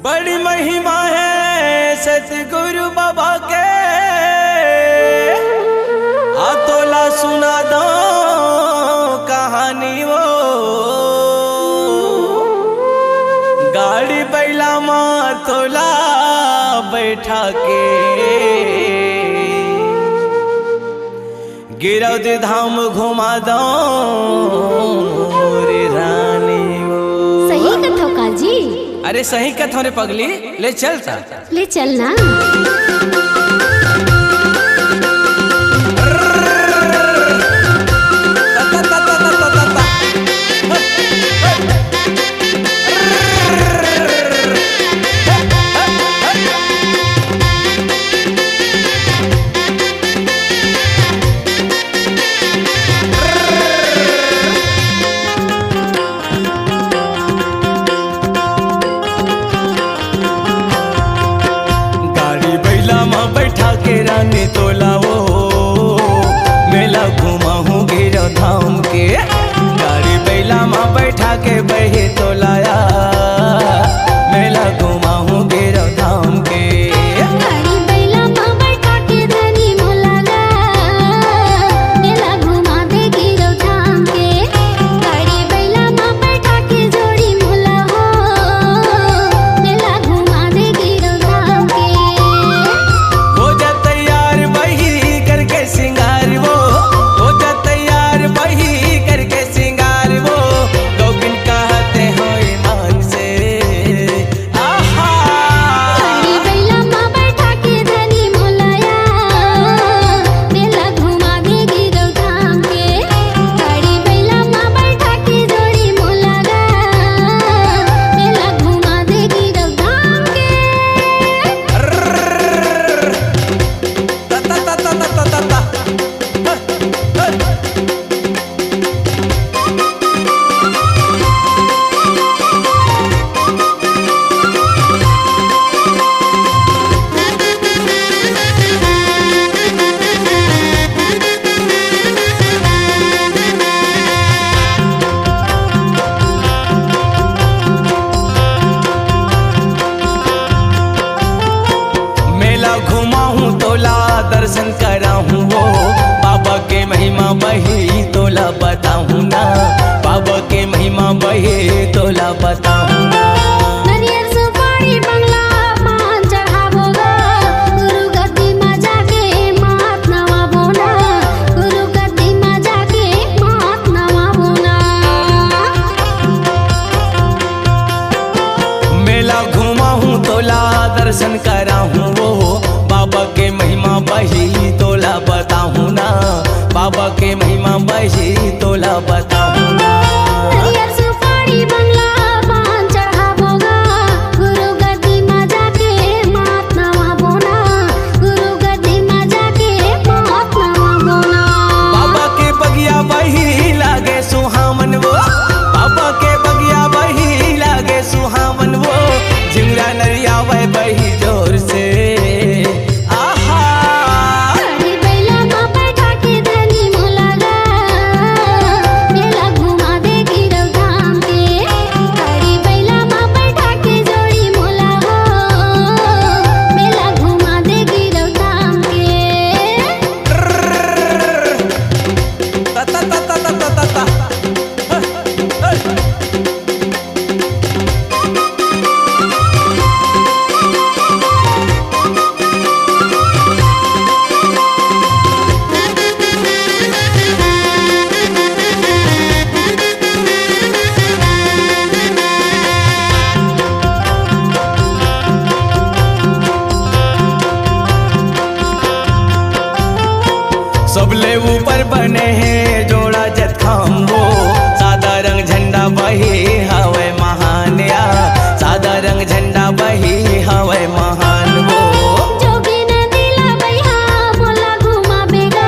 बड़ी महिमा है सतगुरु बाबा के, तोला सुना दो कहानी वो। गाड़ी बैला मार तोला बैठा के, गिरौद धाम घुमा दो रे रानी वो। सही कथो काजी। अरे सही कथो रे पगली, ले चल सा। ले चल ना। बैठा के रानी तोला वो, मेला घुमा हूँ गिरौ धाम के। गाड़ी बैला माँ बैठा के बही तोलाया, मेला घुमा हूँ गिरौ धाम के। गाड़ी बैला माँ बैठा के धनी मोला गा, मेला घुमा दे गिरौ धाम के। गाड़ी बैला माँ बैठा के जोड़ी मोला हो, मेला घुमा दे गिरौ धाम के। सिंगार वो हो जा तैयार, बही करके सिंगार वो। गोविंद कहते हो ईमान से आहा। गाड़ी बैला माँ बैठा के धनी मोलाया, मेला घुमा दे गिरौ धाम के। गाड़ी बैला माँ बैठा के जोड़ी मोला गा, मेला घुमा दे गिरौ धाम के। दर्शन कराऊं वो, बाबा के महिमा बही तोला बताऊं ना। बाबा के महिमा बही तोला बताऊं ना। नरियर सुपारी बंगला पान चढ़ावोगा, गुरु गद्दी में जाके मात नवाबोना। गुरु गद्दी में जाके मात नवाबोना। मेला घुमाऊं तोला दर्शन कराऊं वो, बाबा के महिमा बही तोला बताऊं ना। बाबा के महिमा बही तोला बताऊं ना। नरियर सुपारी बंगला पान चढ़ावोगा, गुरु गद्दी में जाके मात नवाबोना। गुरु गद्दी में जाके मात नवाबोना। बाबा के बगिया बही लागे सुहावन वो, बाबा के बगिया बही लागे सुहावन वो। झिंगरा नरिया वह बही जोर से आहा। गाड़ी बैला माँ बैठा के धनी मोला गा, मेला घुमा दे गिरौ धाम के। गाड़ी बैला माँ बैठा के जोड़ी मोला हो, मेला घुमा दे गिरौ धाम के। ता ता ता ता ता ता ता। सबले ऊपर बने हैं जोड़ा जत्थाम वो, सादा रंग झंडा बही हवे महान या। सादा रंग झंडा बही हवे महान वो। जोगी नदीला बैहा मोला घुमा बेगा,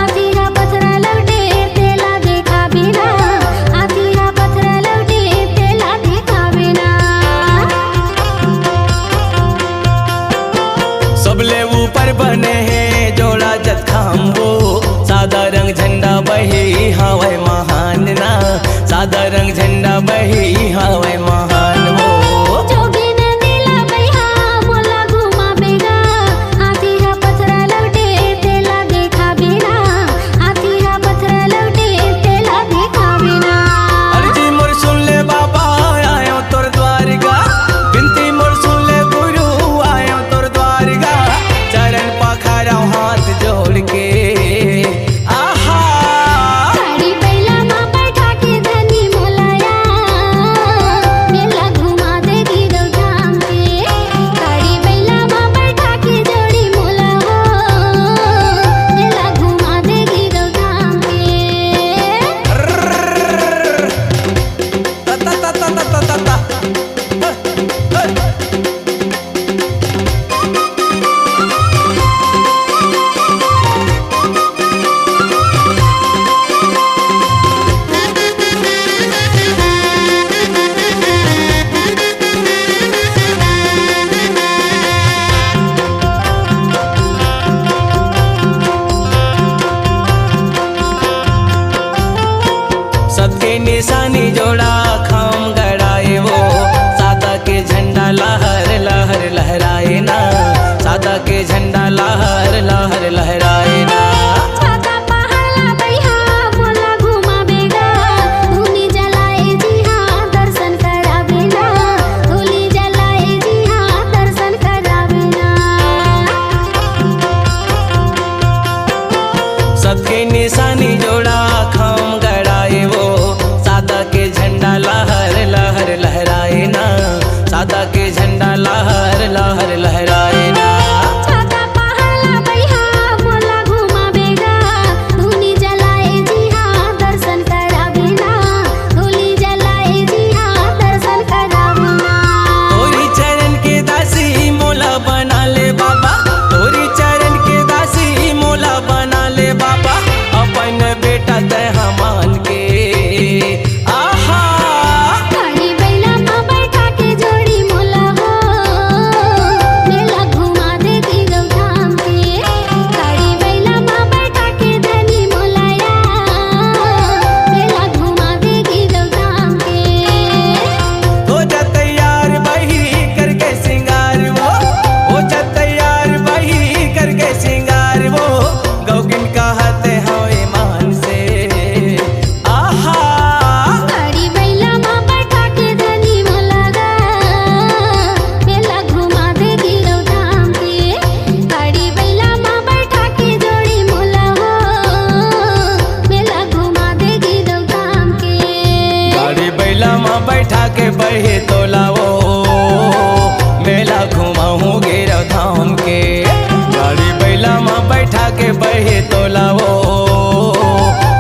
आतिरा पथरा लौटे तेला देखा बिना। आतिरा पथरा लौटे तेला देखा बिना। सबले ऊपर बने हैं जोड़ा जत्थाम वो, सादा रंग झंडा बही हवे महान ना। सादा रंग झंडा बही हवे महान। सबके निशानी जोड़ा खाम गड़ाए वो, सादा के झंडा लहर लहर लहराए ना, सादा के झंडा लहर लहर लहराए ना। छाता पहला बैहा मोला घुमावेगा, धूनी जलाए जी हाँ दर्शन करावेना, धूनी जलाए जी हाँ दर्शन करावेना। सबके निशानी जोड़ा खाम गड़ाए वो, सादा के झंडा लहर लहर लहराए ना, सादा के झंडा लहर लहर लहराए ना। छाता पहला बैहा मोला घुमावेगा, धूनी जलाए जी हाँ दर्शन करावेना, धूनी जलाए जी हाँ दर्शन करावेना। तोरी चरण के दासी मोला बना ले बाबा, तोरी चरण के दासी मोला बना ले बाबा, अपन बेटा तैहा मान के। आहा गाड़ी बैला माँ बैठा के जोड़ी मोला हो, मेला घुमा दे गिरव धाम के। गाड़ी बैला माँ बैठा के धनी मोलाया, मेला घुमा दे गिरव धाम के। हो जा तैयार बही करके सिंगार वो, हो जा तैयार बही करके सिंगार वो, गौगिन कहते हैं ईमान से। आहा गाड़ी बैला माँ बैठा के धनी मोलागा, मेला घुमा दे गिरव धाम के। गाड़ी बैला माँ बैठा के जोड़ी मोला हो, मेला घुमा दे गिरव धाम के। गाड़ी बैला माँ बैठा के बहे तोला वो, मेला घुमाऊं गिरव धाम के। गाड़ी बैला माँ बैठा के बहे तोला वो,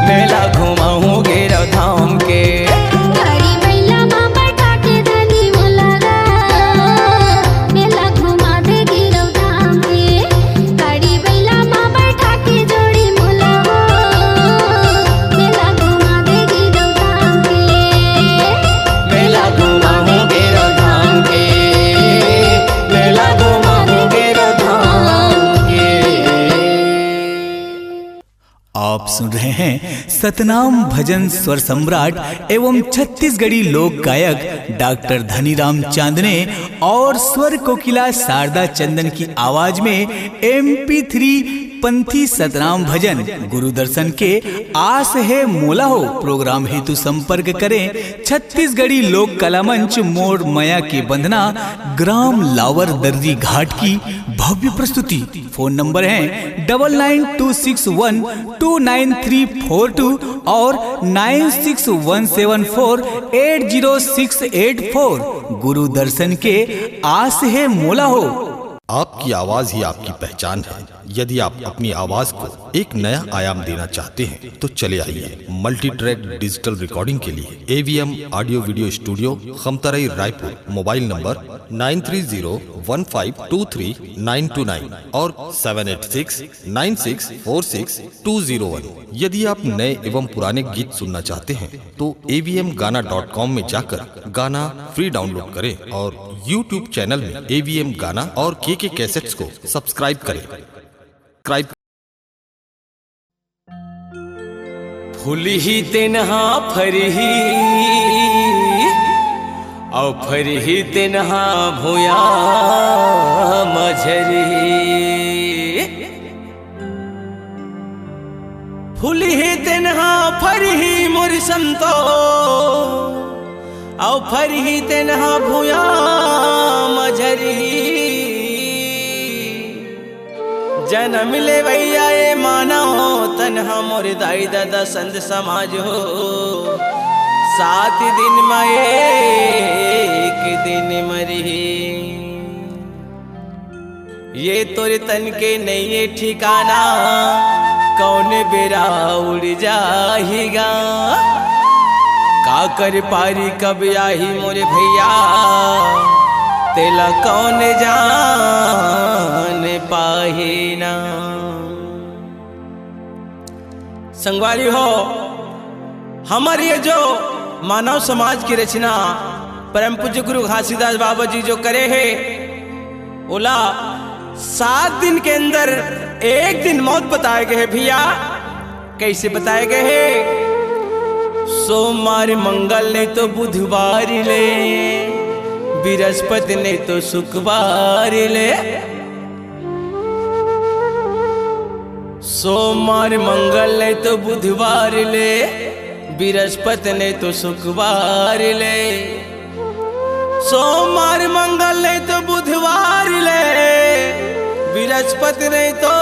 मेला घुमाऊं गिरव धाम के। गाड़ी बैला माँ बैठा के धनी मोलागा, मेला घुमा दे गिरव धाम के। गाड़ी बैला माँ बैठा के जोड़ी मोला हो, मेला घुमा दे गिरव धाम के। मेला घुमाऊं गिरव धाम के, मेला घुमाऊं गिरव धाम के। आप सुन रहे हैं सतनाम भजन स्वर सम्राट एवं छत्तीसगढ़ी लोक गायक डॉक्टर धनीराम चांदने और स्वर कोकिला शारदा चंदन की आवाज में MP3 पंथी सतनाम भजन गुरु दर्शन के आस है मोला हो प्रोग्राम हेतु संपर्क करें छत्तीसगढ़ी लोक कला मंच मोड़ मया के बंधना ग्राम लावर दर्री घाट की भव्य प्रस्तुति। फोन नंबर है 9926129342 और 9617480684। गुरु दर्शन के आस है मोला हो। आपकी आवाज ही आपकी पहचान है। यदि आप अपनी आवाज को एक नया आयाम देना चाहते हैं तो चले आइए मल्टी ट्रैक डिजिटल रिकॉर्डिंग के लिए AVM audio video studio Khamtarai Raipur. Mobile number 9301523929 और 7869646201। यदि आप नए एवं पुराने गीत सुनना चाहते हैं तो avmgana.com में जाकर गाना फ्री डाउनलोड करें और YouTube चैनल में AVM गाना और KK कैसेट्स को सब्सक्राइब करें। फुलही तेनहा फरही और फरही तेनहा भूया मझरी। फुलही तेनहा फरही मोर संतो और फरही तेनहा भूया मझरी। जन्म ले भैया ये माना हो तन्हा मोर दाई दादा संत समाज हो। 7 दिन में एक दिन मरी। ये तोरे तन के नहीं है ठिकाना कौन बेरा उड़ जाएगा। का कर पारी कब आही मोरे भैया तेला कौन जान पाही ना। संगवारी हो हमारे ये जो मानव समाज की रचना परम पूज्य गुरु घासीदास बाबा जी जो करे है ओला 7 दिन के अंदर एक दिन मौत बताए गए हैं भैया। कैसे बताए गए हैं सोमवार मंगल नहीं तो बुधवार ले, बृहस्पति नहीं तो शुक्रवार ले। सोमवार मंगल नहीं तो बुधवार ले, बृहस्पति नहीं तो शुक्रवार ले। सोमवार मंगल नहीं तो बुधवार ले, बृहस्पति नहीं तो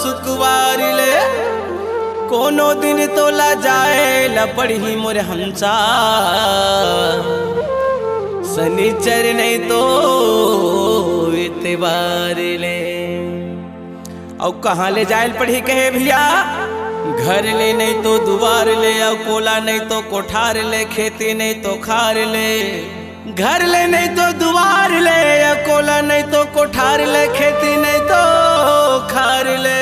शुक्रवार ले। कोनो दिन तोला जाए ला पढ़ी मोर हंसा, शनिचर नहीं तो इतवार ले। और कहाँ ले जाए पढ़ी कहे भैया, घर ले नहीं तो दुआर ले, और कोला नहीं तो कोठार ले, खेती नहीं तो खार ले। घर ले नहीं तो दुआर ले, या कोला नहीं तो कोठार ले, खेती नहीं तो खार ले।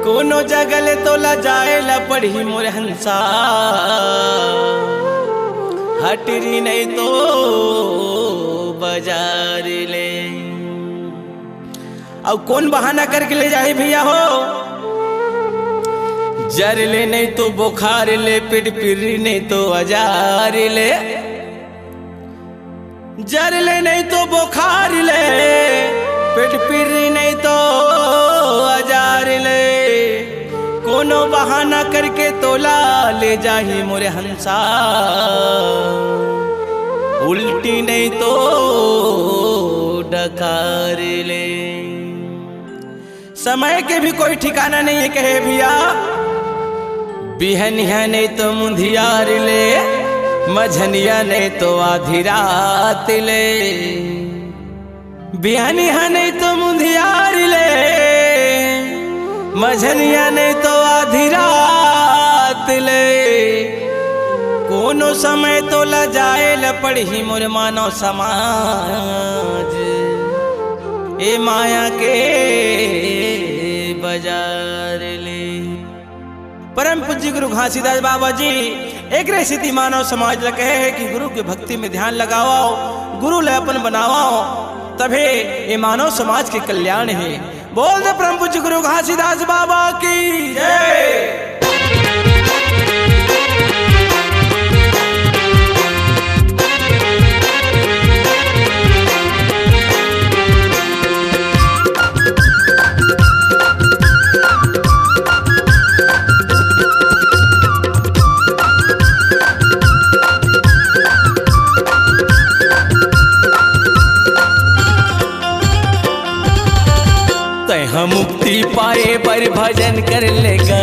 कोनो जगह ले तोला जाए ला पढ़ी मोर हंसा, हटरी नहीं तो बाजार ले। और कौन बहाना करके ले जाए भैया हो, जर ले नहीं तो बुखार ले, पेट पिर्री नहीं तो अजार ले। जर ले नहीं तो बुखार ले, पेट पिर्री नहीं तो अजार ले। कोनो बहाना करके तोला ले जाही मोरे हंसा, उल्टी नहीं तो डकार ले। समय के भी कोई ठिकाना नहीं है कहे भैया, बिहनिया नहीं तो मुंधियार ले, मझनिया नहीं तो आधी रात ले। बिहनिया नहीं तो मुंधियार ले, मझनिया नहीं तो आधी रात ले। कोनो समय तो ल जाए ल पढ़ी मोर मानव समाज, ए माया के बाजार ले। परम पूज्य गुरु घासीदास बाबा जी एक स्थिति मानव समाज ल कहे है कि गुरु के भक्ति में ध्यान लगाओ, गुरु ल अपन बनाओ, तभे ये मानव समाज के कल्याण है। बोल दे परम पूज्य गुरु घासीदास बाबा की जय। मुक्ति पाए पर भजन कर लेगा,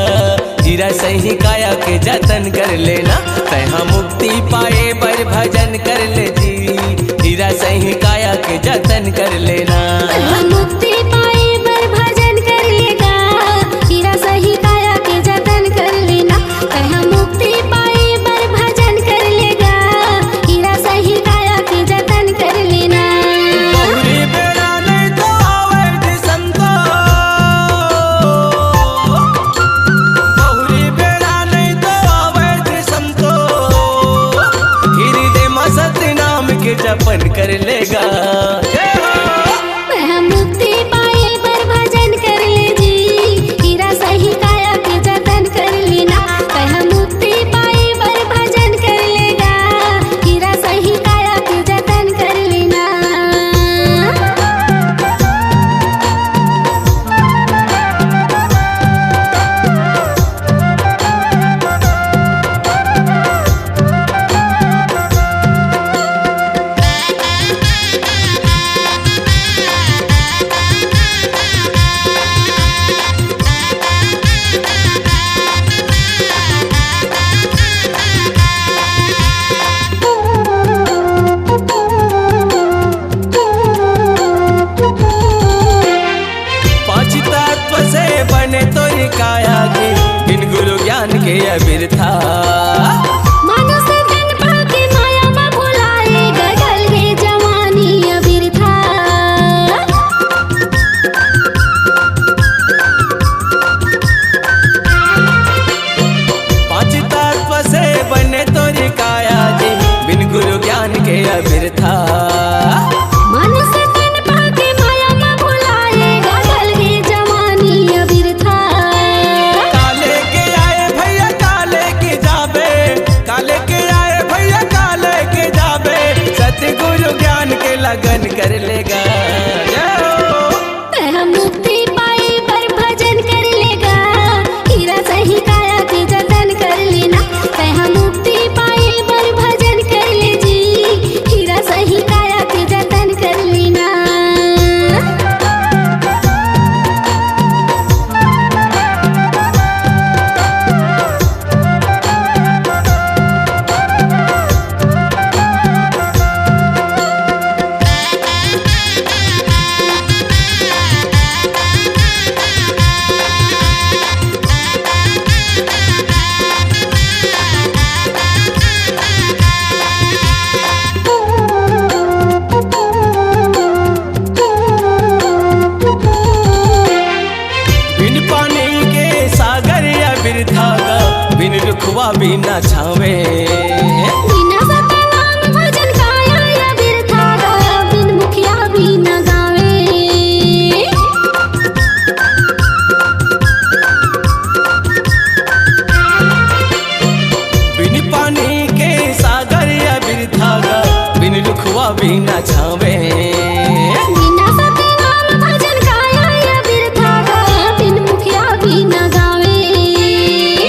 जीरा सही काया के जतन कर लेना। तैहा मुक्ति पाए पर भजन कर ले जी, जीरा सही काया के जतन कर लेना। मुक्ति पाए पर भजन कर लेगा, जीरा सही काया के जतन कर लेना। तैहा मुक्ति पाए पर भजन कर लेगा, जीरा सही काया के जतन कर लेना। जपन कर लेगा, मुक्ति पाए पर भजन कर ले जी, हीरा सही काया के जतन कर लेना। मुक्ति पाए पर भजन कर लेगा, हीरा सही काया के जतन कर लेना। बिना छावे। बिना सतनाम भजन काया या बिरथा गा, बिन मुखिया भी न गावे। बिन पानी के सागर या बिरथा गा, बिन रुखवा भी न छावे। बिना सतनाम भजन काया या बिरथा गा, बिन मुखिया भी न गावे।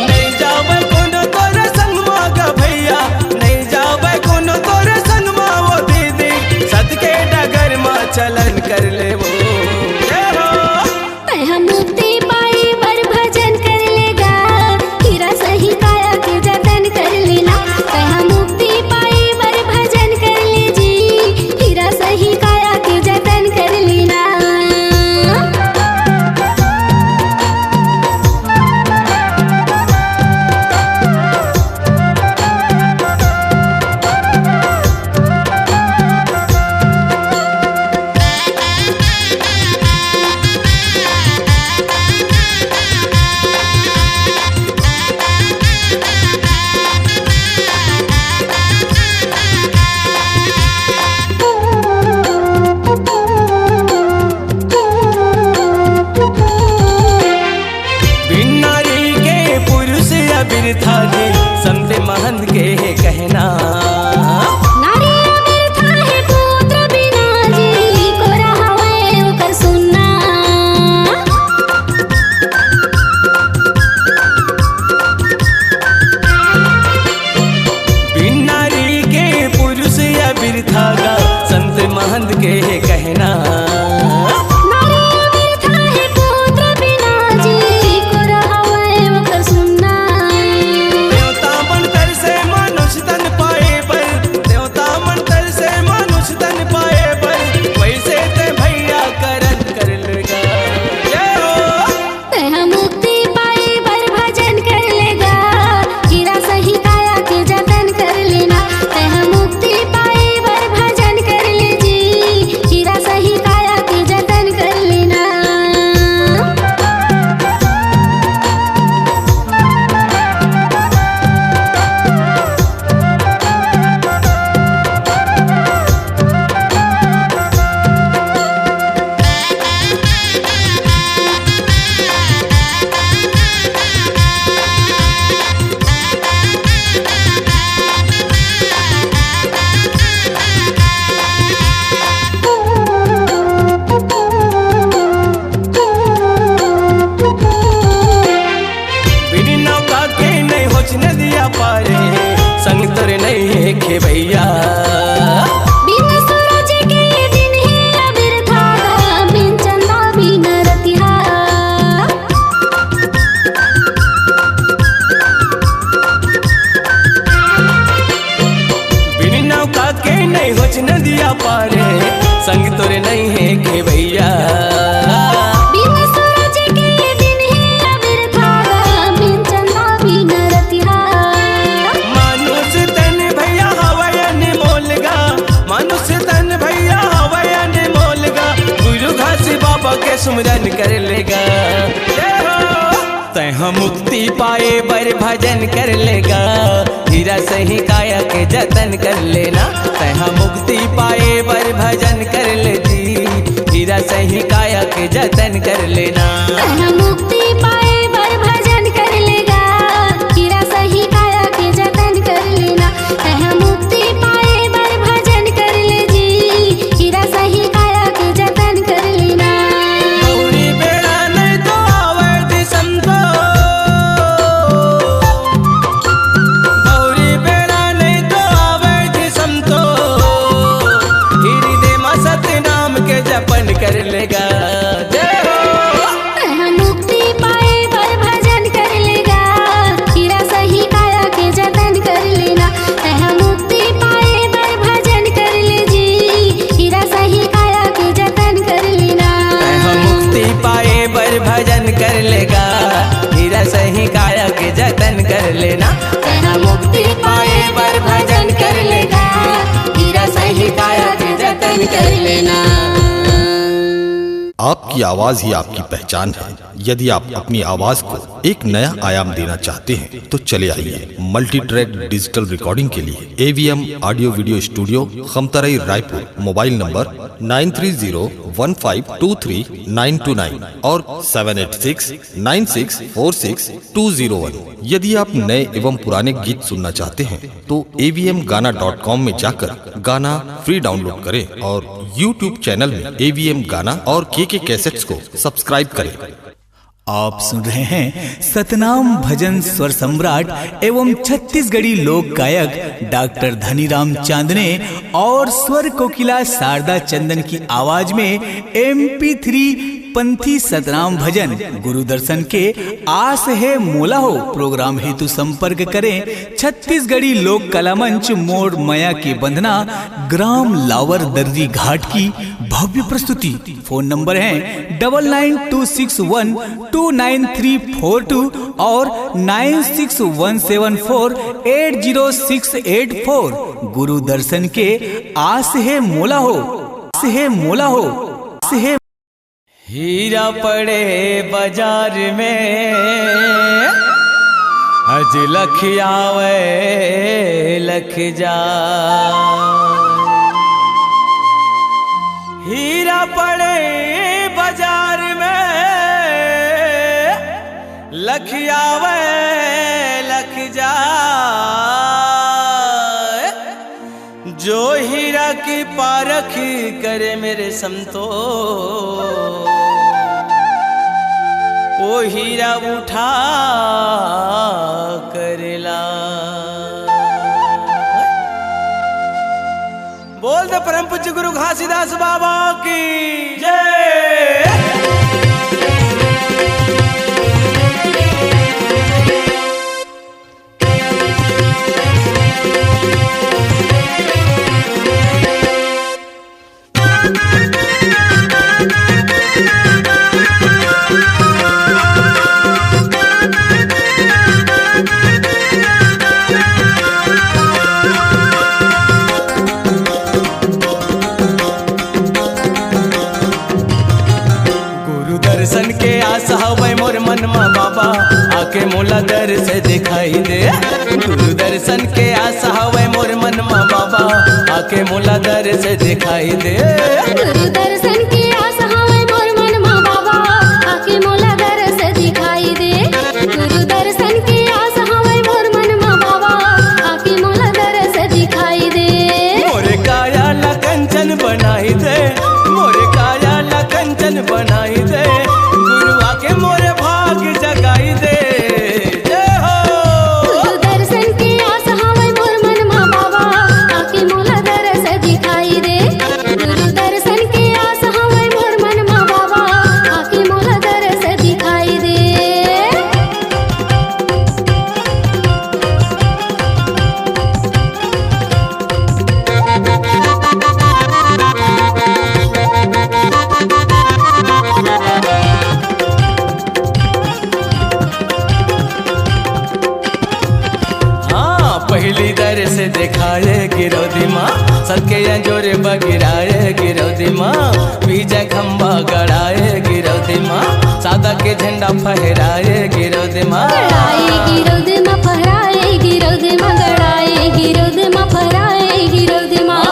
नहीं जावे कोनो तोरे संगमा गा भैया, नहीं जावे कोनो तोरे संगमा वो दीदी, सत के डगर मा चलन कर ले वो। जय हो। तह मुक्ति पाई बर भजन कर लेगा, हीरा सही काया के जतन कर लेना। तह मुक्ति पाई बर भजन कर ले जी, हीरा सही काया के जतन कर लेना। बिन नारी के पुरुष या बिरथा के, संत महंत के कहना। नारी बिरथा है पुत्र बिना जी, को रहावे ओकर सुनना। बिन नारी के पुरुष या बिरथा गा, संत महंत के कहना। नारी बिरथा है पुत्र बिना जी, को रहावे ओकर सुनना। देवता बनकर से मनुष्य तन पाए पर, देवता बनकर से मनुष्य तन पाए पर, वैसे ते भैया करन कर लेगा। जय हो। तह मुक्ति पाई बर भजन कर लेगा, हीरा सही काया के जतन कर लेना। तह मुक्ति पाई बर भजन कर ले जी, हीरा सही काया के जतन कर लेना। बिन नौका के नहीं होच नदिया पारे, संग तोरे नहीं है खेवैया। बिन सूरज के दिन है बिरथा गा, बिन चंदा बिन रतिहा। बिन नौका के नहीं होच नदिया पारे, संग तोरे नहीं है खेवैया। बिन सूरज के दिन है बिरथा गा, बिन चंदा बिन रतिहा। मानुष तन भैया हवयन मोलगा, मानुष तन भैया हवयन मोलगा, गुरु घास बाबा के सुमरन कर लेगा। जय हो। तह मुक्ति पाए बर भजन कर लेगा, हीरा सही काया के जतन कर लेना। तह मुक्ति पाए बर भजन कर ले जी, हीरा सही काया के जतन कर लेना। तह मुक्ति पाए बर भजन कर लेगा, हीरा सही काया के जतन कर लेना। तह मुक्ति पाए बर भजन कर ले जी, हीरा सही काया के जतन कर लेना। गौरी बेड़ा नहीं तो आवे दिसम तो, गौरी बेड़ा नहीं तो आवे दिसम तो, हृदय में सतनाम के जपन कर लेगा। जय हो। तह मुक्ति पाए बर भजन कर लेगा, हीरा सही काया के जतन कर लेना। तह मुक्ति पाए बर भजन कर ले जी, हीरा सही काया के जतन कर लेना। तह मुक्ति पाए बर भजन कर लेगा, हीरा सही काया के जतन कर लेना। तह मुक्ति पाए बर भजन कर लेगा, हीरा सही काया के जतन कर लेना। आपके आपकी आवाज ही आपकी पहचान है। यदि आप अपनी आवाज को एक नया आयाम देना चाहते हैं तो चले आइए मल्टी ट्रैक डिजिटल रिकॉर्डिंग के लिए AVM audio video studio, Khamtarai, Raipur. Mobile number 9301523929 और 7869646201। यदि आप नए एवं पुराने गीत सुनना चाहते हैं तो avmgana.com में जाकर गाना फ्री डाउनलोड करें और YouTube चैनल में AVM गाना और KK कैसेट्स को सब्सक्राइब करें। आप सुन रहे हैं सतनाम भजन स्वर सम्राट एवं छत्तीसगढ़ी लोक गायक डॉक्टर धनीराम चांदने और स्वर कोकिला शारदा चंदन की आवाज में MP3 पंथी सतनाम भजन गुरु दर्शन के आस है मोला हो प्रोग्राम हेतु संपर्क करें छत्तीसगढ़ी लोक कला मंच, मोड़ मया की बंधना, ग्राम लावर दर्री घाट की भव्य प्रस्तुति। फोन नंबर है 9926129342 और 9617480684। गुरु दर्शन के आस है मोला हो, आस है मोला हो, आस है। हीरा पड़े बाजार में अज लख आवे लख जा। हीरा पड़े बाजार में लख आवे लख जा। जो हीरा की पारख करे मेरे संतो, वो हीरा उठा करेला। बोल दे परम पूज्य गुरु घासीदास बाबा की जय। आके मोला दर से दिखाई दे। गुरु दर्शन के आशा हवे मोर मन में बाबा, आके मोला दर से दिखाई दे। गुरु दर्शन की आशा हवे मोर मन में बाबा, आके मोला दर से दिखाई दे। गुरु दर्शन की आशा हवे मोर मन में बाबा, आके मोला दर से दिखाई दे। मोरे काया ला कंचन बनाई दे, मोरे काया ला कंचन बनाई दे। गुरु आके मोरे भाग जगाई दे। पहली दर से दिखाए गिरौदी माँ, सबके अंजोरे बगिराए गिरौदी माँ। बीजा खम्बा गड़ाए गिरौदी माँ, सादा के झंडा फहराए गिरौदी माँ। गड़ाए गिरौदी माँ, फहराए गिरौदी माँ, गड़ाए गिरौदी माँ, फहराए गिरौदी माँ।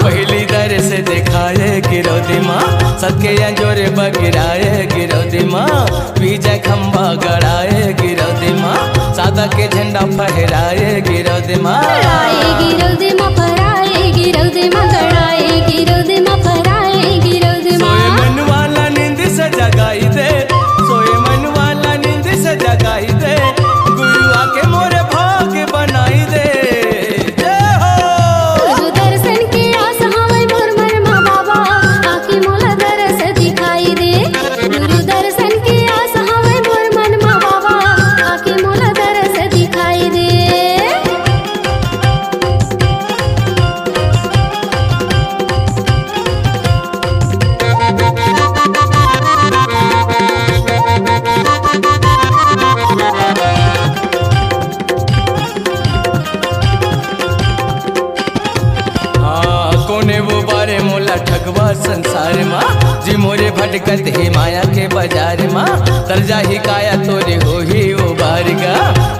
पहली दर से दिखाए गिरौदी माँ, सबके अंजोरे बगिराए गिरौदी माँ। बीजा खम्बा गड़ाए गिरौदी माँ, सादा के झंडा फहराए गिरौदी माँ। गड़ाए गिरौदी माँ, फहराए गिरौदी माँ, गड़ाए गिरौदी माँ, फहराए गिरौदी माँ। सोए मन वाला नींद से जगाई दे, सोए मन वाला नींद से जगाई दे। गुरु आके मोरे भाग बनाई दे। जय हो। गुरु दर्शन की आशा हवे मोर मन में बाबा, आके मोला दर से दिखाई दे। गुरु दर्शन की आशा हवे मोर मन में बाबा, आके मोला दर से दिखाई दे। भटकत हे माया के बाजार माँ कर्जा ही काया तोरे हो ही उबार गा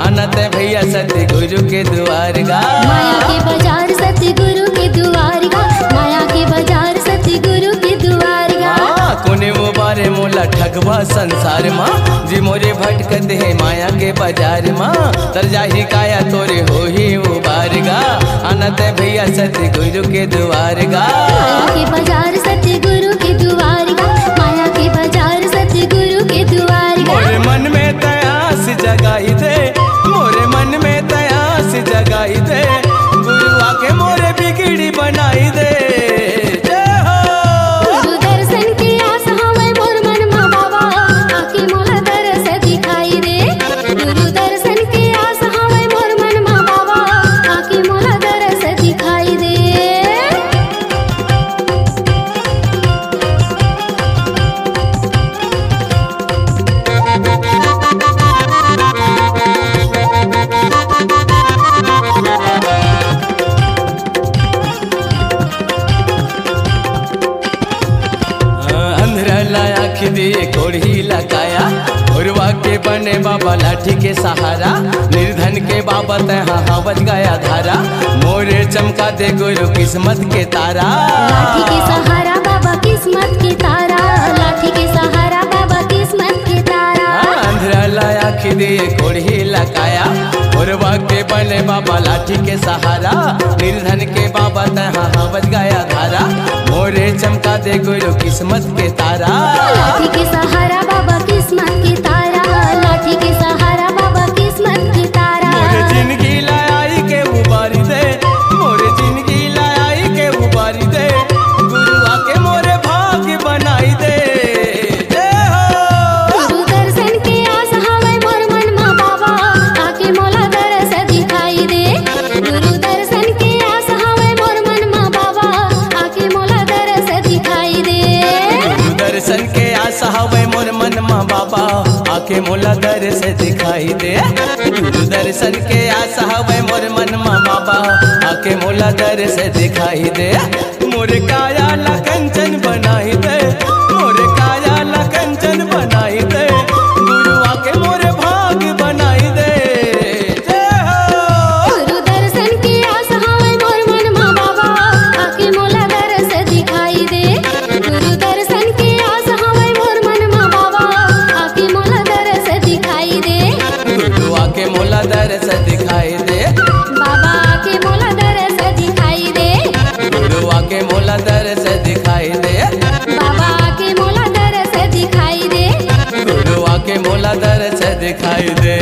अनत भैया सतगुरु के द्वार गा माया के बाजार सतगुरु के द्वार गा माया के बाजार सतगुरु के द्वार गा कोने मुबारे मोला ठगवा संसार माँ जी मोरे भटकत है माया के बाजार माँ कर्जा ही काया तोरे हो ही उबार गा अनत भैया सतगुरु के द्वार गा माया के बाजार सतगुरु के द्वार गा माया के बाजार सतगुरु के द्वार गा मोरे मन में तयास जगाई दे मोरे मन में तयास जगाई दे गुरु आके मोरे बिगड़ी बनाई दे जय हो। गुरु दर्शन के आस हवे मोर मन मा बाबा आके मोला दरस दिखाई दे गुरु दर्शन के आस हवे मोर मन मा बाबा आके मोला दरस दिखाई दे अंधरला आँख दिए कोढ़ी लगाया उर्वा के बने बाबा लाठी के सहारा निर्धन के बाबा तहाँ हवज गया धारा मोरे चमका दे गुरु किस्मत के तारा लाठी के सहारा बाबा किस्मत के तारा लाठी के सहारा बाबा किस्मत के तारा अंधरला आँख दिए कोढ़ी लगाया उर्वा के बने बाबा लाठी के सहारा निर्धन के बाबा तहाँ हवज गया धारा मोरे चमका दे गुरु किस्मत के तारा लाठी के सहारा बाबा किस्मत के तारा लाठी के सहारा बाबा किस्मत के तारा मोरे जिंदगी लाई के उबारी दे मोरे जिंदगी लाई के उबारी दे गुरु आके मोरे भाग्य बनाई दे जय हो। गुरु दर्शन के आस हवे मोर मन मा बाबा आके मोला दरस दिखाई दे गुरु दर्शन के आस हवे मोर मन मा बाबा आके मोला दरस दिखाई दे गुरु दर्शन के आस हवे मोर मन मा बाबा आके मोला दर्श दिखाई दे गुरु दर्शन के आस हवे मोर मन मा बाबा आके मोला दर्श दिखाई दे मोरे काया ला कंचन बनाई दे मोरे काया ला कंचन बनाई दे गुरु आके मोरे भाग्य बनाई दे जय हो। गुरु दर्शन के आस हवे मोर मन मा बाबा आके मोला दरस दिखाई दे गुरु दर्शन के आस हवे मोर मन मा बाबा आके मोला दरस दिखाई दे गुरु आके मोला दर्श दिखाई दे बाबा आके मोला दरस दिखाई दे गुरु आके मोला दर्श दिखाई दे बाबा आके मोला दरस दिखाई दे गुरु आके मोला दर्श दिखाई दे।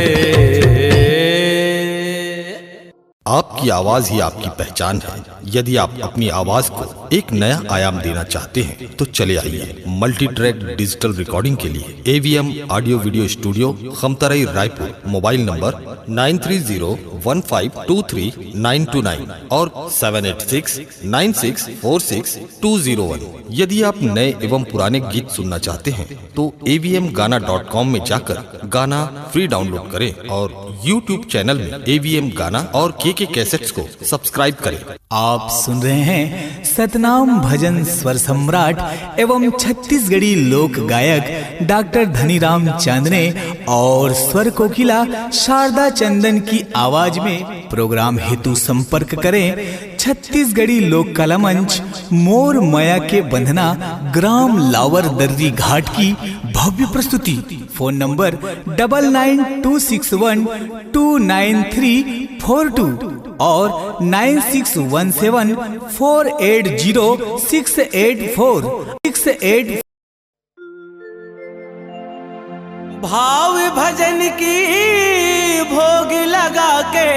आपकी आवाज ही आपकी पहचान है। यदि आप अपनी आवाज को एक नया आयाम देना चाहते हैं तो चले आइए मल्टी ट्रैक डिजिटल रिकॉर्डिंग के लिए AVM audio video studio Khamtarai Raipur. Mobile number 9301523929 और 7869646201। यदि आप नए एवं पुराने गीत सुनना चाहते हैं तो avmgana.com में जाकर गाना फ्री डाउनलोड करें और YouTube चैनल में AVM गाना और के कैसेट्स को सब्सक्राइब करें। आप सुन रहे हैं सतनाम भजन स्वर सम्राट एवं छत्तीसगढ़ी लोक गायक डॉक्टर धनीराम चांदने और स्वर कोकिला शारदा चंदन की आवाज में। प्रोग्राम हेतु संपर्क करें छत्तीसगढ़ी लोक कला मंच, मोर माया के बंधना, ग्राम लावर दर्री घाट की भव्य प्रस्तुति। फोन नंबर 9926129342 और 9617480684। भाव भजन की भोग लगा के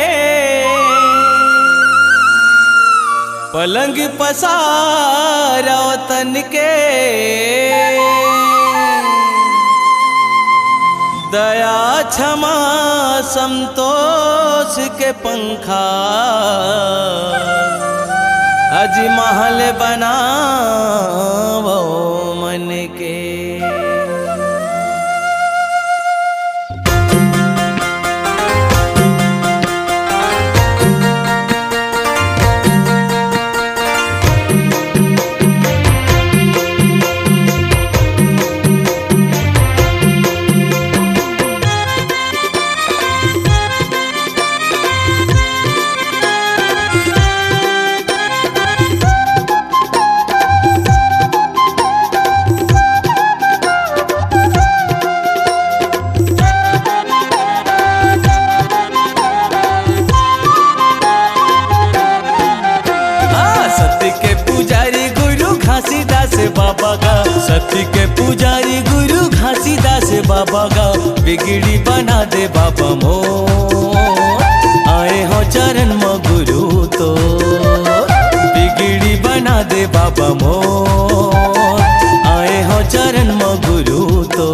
पलंग पसारा तन के, दया क्षमा संतोष के पंखा अज महल बनावो मन के। सती के पुजारी गुरु घासीदास बाबा गा बिगड़ी बना दे बाबा मोर। आए हो चरण में गुरु तो बिगड़ी बना दे बाबा मोर। आए हो चरण में गुरु तो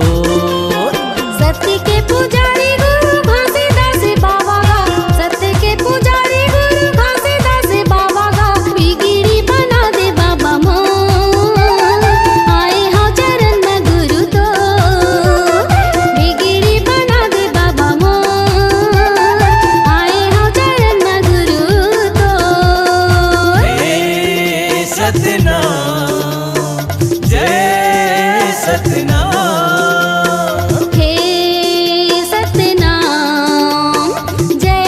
सत्य के पुजारी गुरु घासीदास बाबा गा, सत्य के पुजारी गुरु घासीदास बाबा गा बिगड़ी बना दे बाबा मोर। आए हो चरण में गुरु तो बिगड़ी बना दे बाबा मोर। आए हो चरण में गुरु तो जय सतनाम जय सतनाम। हे सतनाम जय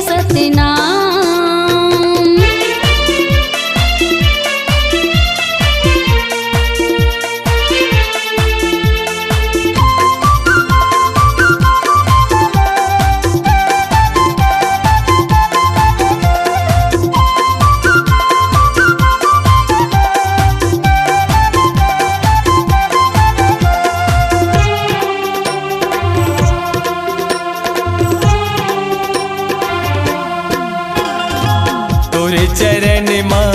सतनाम। तोरे चरण माँ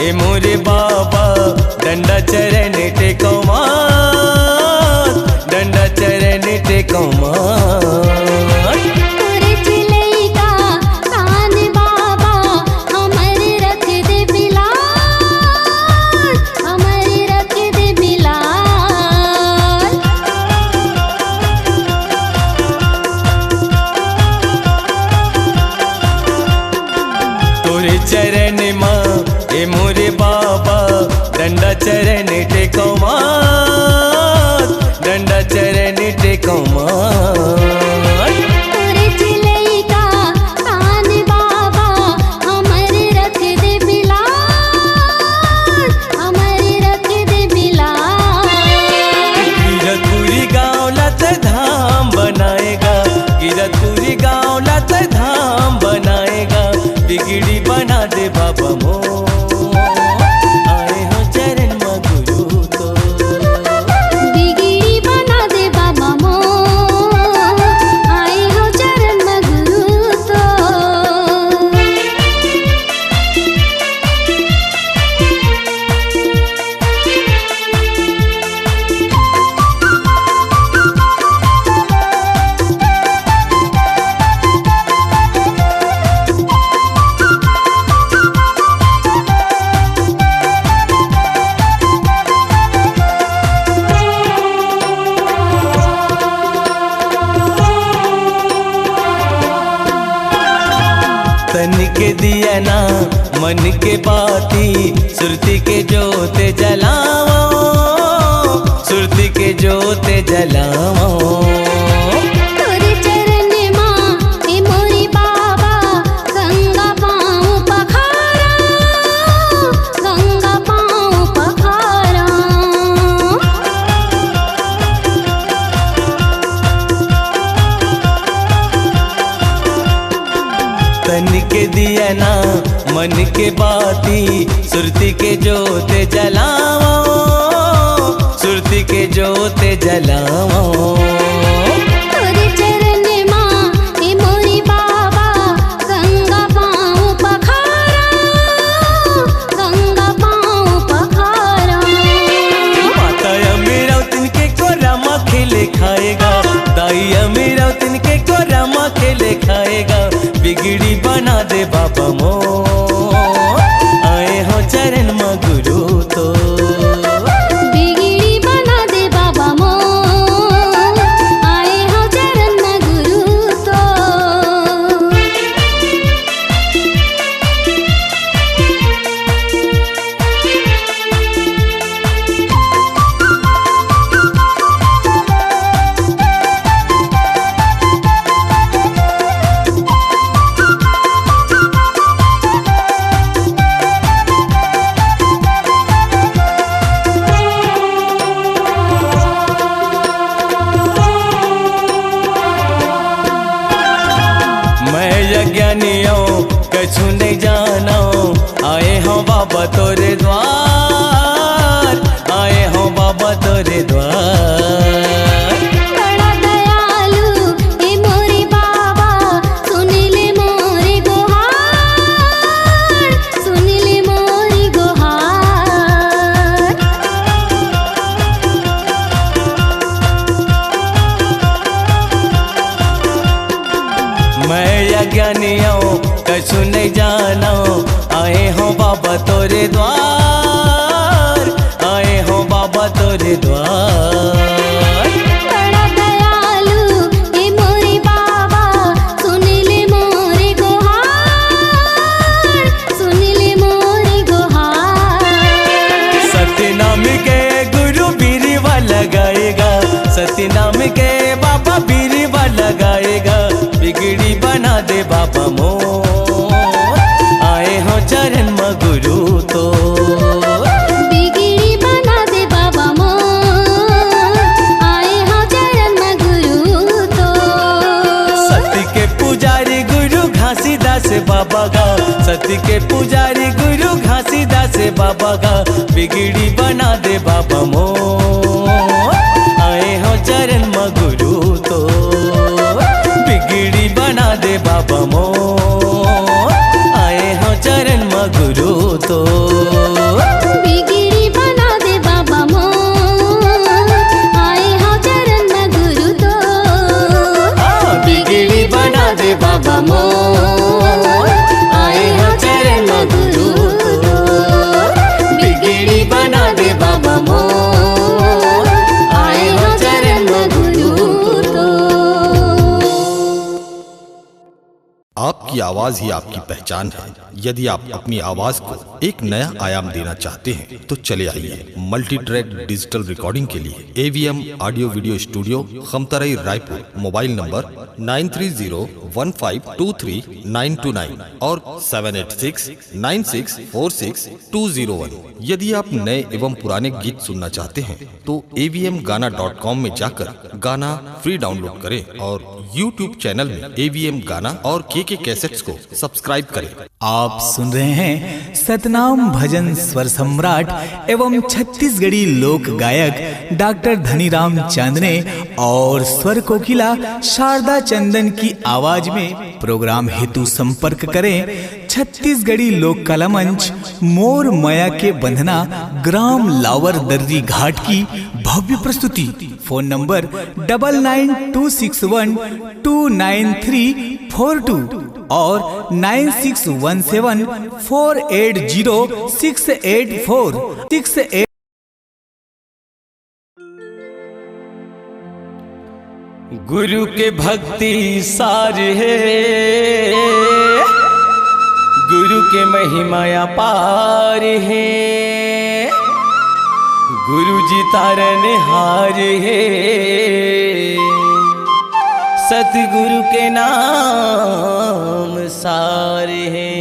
ए मोरे बाबा डंडा चरण टेको माँ, डंडा चरण टेको माँ। तोरे चिलई का कान बाबा हमर रख दे बिलाल, हमर रख दे बिलाल। तोरे चरण माँ ए मोरे बाबा डंडा चरण टेको माँ, डंडा चरण टेको माँ। तोरे चिलई का कान बाबा हमर रख दे बिलाल, हमर रख दे बिलाल। गिरतपुरी गाँव लत धाम बनाएगा, गिरतपुरी गाँव लत धाम बनाएगा बिगड़ी बना दे बाबा मोर। आए हो चरण में गुरु तो बिगड़ी बना दे बाबा मोर। आए हो चरण में गुरु तो तन के दिया ना मन के बाती सुरती के जोते जलाओ, सुरती के जोते जलाओ। तोरे चरण माँ ए मोरी बाबा गंगा पाँव पखारा, गंगा पाँव पखारा। तन के दिया ना मन के बाती सुरती के जोते जलाओ, सुरती के जोते जलाओ। तोरे चरण माँ ए मोरी बाबा गंगा पाँव पखारा, गंगा पाँव पखारा। माता अमीरा तिनके कोरा माँ खेले खाएगा, दाई अमीरा तिनके कोरा माँ खेले खाएगा बिगड़ी बना दे बाबा मोर। आए हो चरण में गुरु तो बिगड़ी बना दे बाबा मोर। आए हो चरण में गुरु तो कछु नहीं जानो, आए हो बाबा तोरे द्वार, आए हो बाबा सुन जाना आए हो बाबा तोरे द्वार, आए हो बाबा तोरे द्वार। बड़ा दयालु हे मोरे बाबा, सुन ले मोरे गुहार, सुन ले मोरे गुहार। सतनाम के गुरु बीरवा लगाएगा, सतनाम के बाबा बीरवा लगाएगा, बिगड़ी बना दे बाबा मोर, आए हो चरण में गुरु तो। बिगड़ी बना दे बाबा मोर, आए हो चरण में गुरु तो। सत्य के पुजारी गुरु घासीदास बाबा का, सत्य के पुजारी गुरु घासीदास बाबा का, बिगड़ी बना दे बाबा मोर, आए हो चरण में गुरु तो। बिगड़ी बना दे बाबा मोर, आए हो चरण में गुरु तो। बिगड़ी बना दे बाबा मोर, आए हो चरण में गुरु तो। बिगड़ी बना दे बाबा मोर, आए हो चरण में गुरु तो। बिगड़ी बना दे बाबा मोर, आए हो चरण में गुरु तो। आपकी आवाज ही आपकी पहचान है। यदि आप अपनी आवाज को एक नया आयाम देना चाहते हैं तो चले आइए मल्टी ट्रैक डिजिटल रिकॉर्डिंग के लिए AVM audio video studio, Khamtarai, Raipur. Mobile number 9301523929 और 7869646201। यदि आप नए एवं पुराने गीत सुनना चाहते हैं तो avmgana.com में जाकर गाना फ्री डाउनलोड करें और YouTube चैनल में AVM गाना और KK कैसेट्स को सब्सक्राइब करें। आप सुन रहे हैं सतनाम भजन स्वर सम्राट एवं छत्तीसगढ़ी लोक गायक डॉक्टर धनीराम चांदने और स्वर कोकिला शारदा चंदन की आवाज में। प्रोग्राम हेतु संपर्क करें छत्तीसगढ़ी लोक कला मंच, मोर माया के बंधना, ग्राम लावर दर्री घाट की भव्य प्रस्तुति। फोन नंबर 9926129342 और 9617480684 गुरु के भक्ति सार है, गुरु के महिमा अपार है, गुरु जी तारनहार है, सतगुरु के नाम सार है।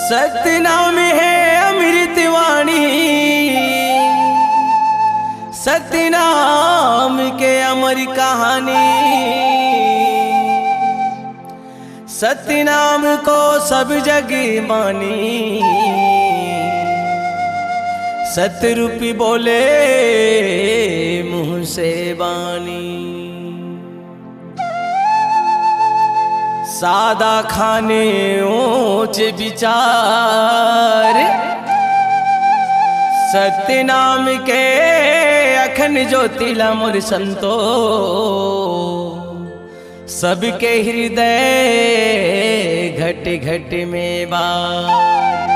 सतनाम है अमृत वाणी, सतनाम के अमर कहानी, सतनाम को सब जग मानी, सतरूपी बोले मुँह से बानी। सादा खाने ऊंचे विचार, सतनाम के अखन ज्योतिला मोर संतो, सबके हृदय घट घट में बार।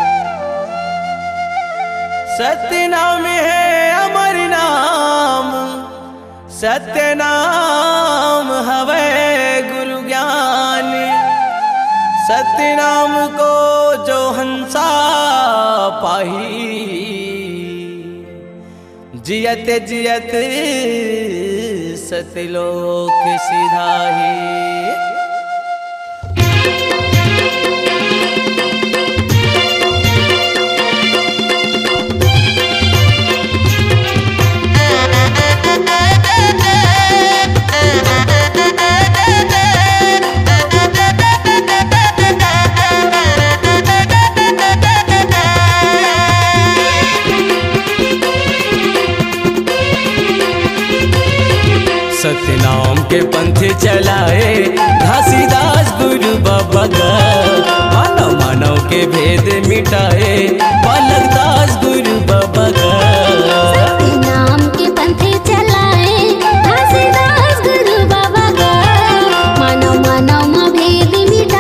सतनाम है अमर नाम, सतनाम हवे गुरु ज्ञान, सतनाम को जो हंसा पाही, जियत जियत सतलोक सिधाही। सतनाम के पंथ चलाए घासीदास गुरु बाबा का, मानव मानव के भेद मिटाए बालकदास गुरु बाबा का। सतनाम के पंथ चलाए घासीदास गुरु बाबा का, मानव मानव में भेद मिटाए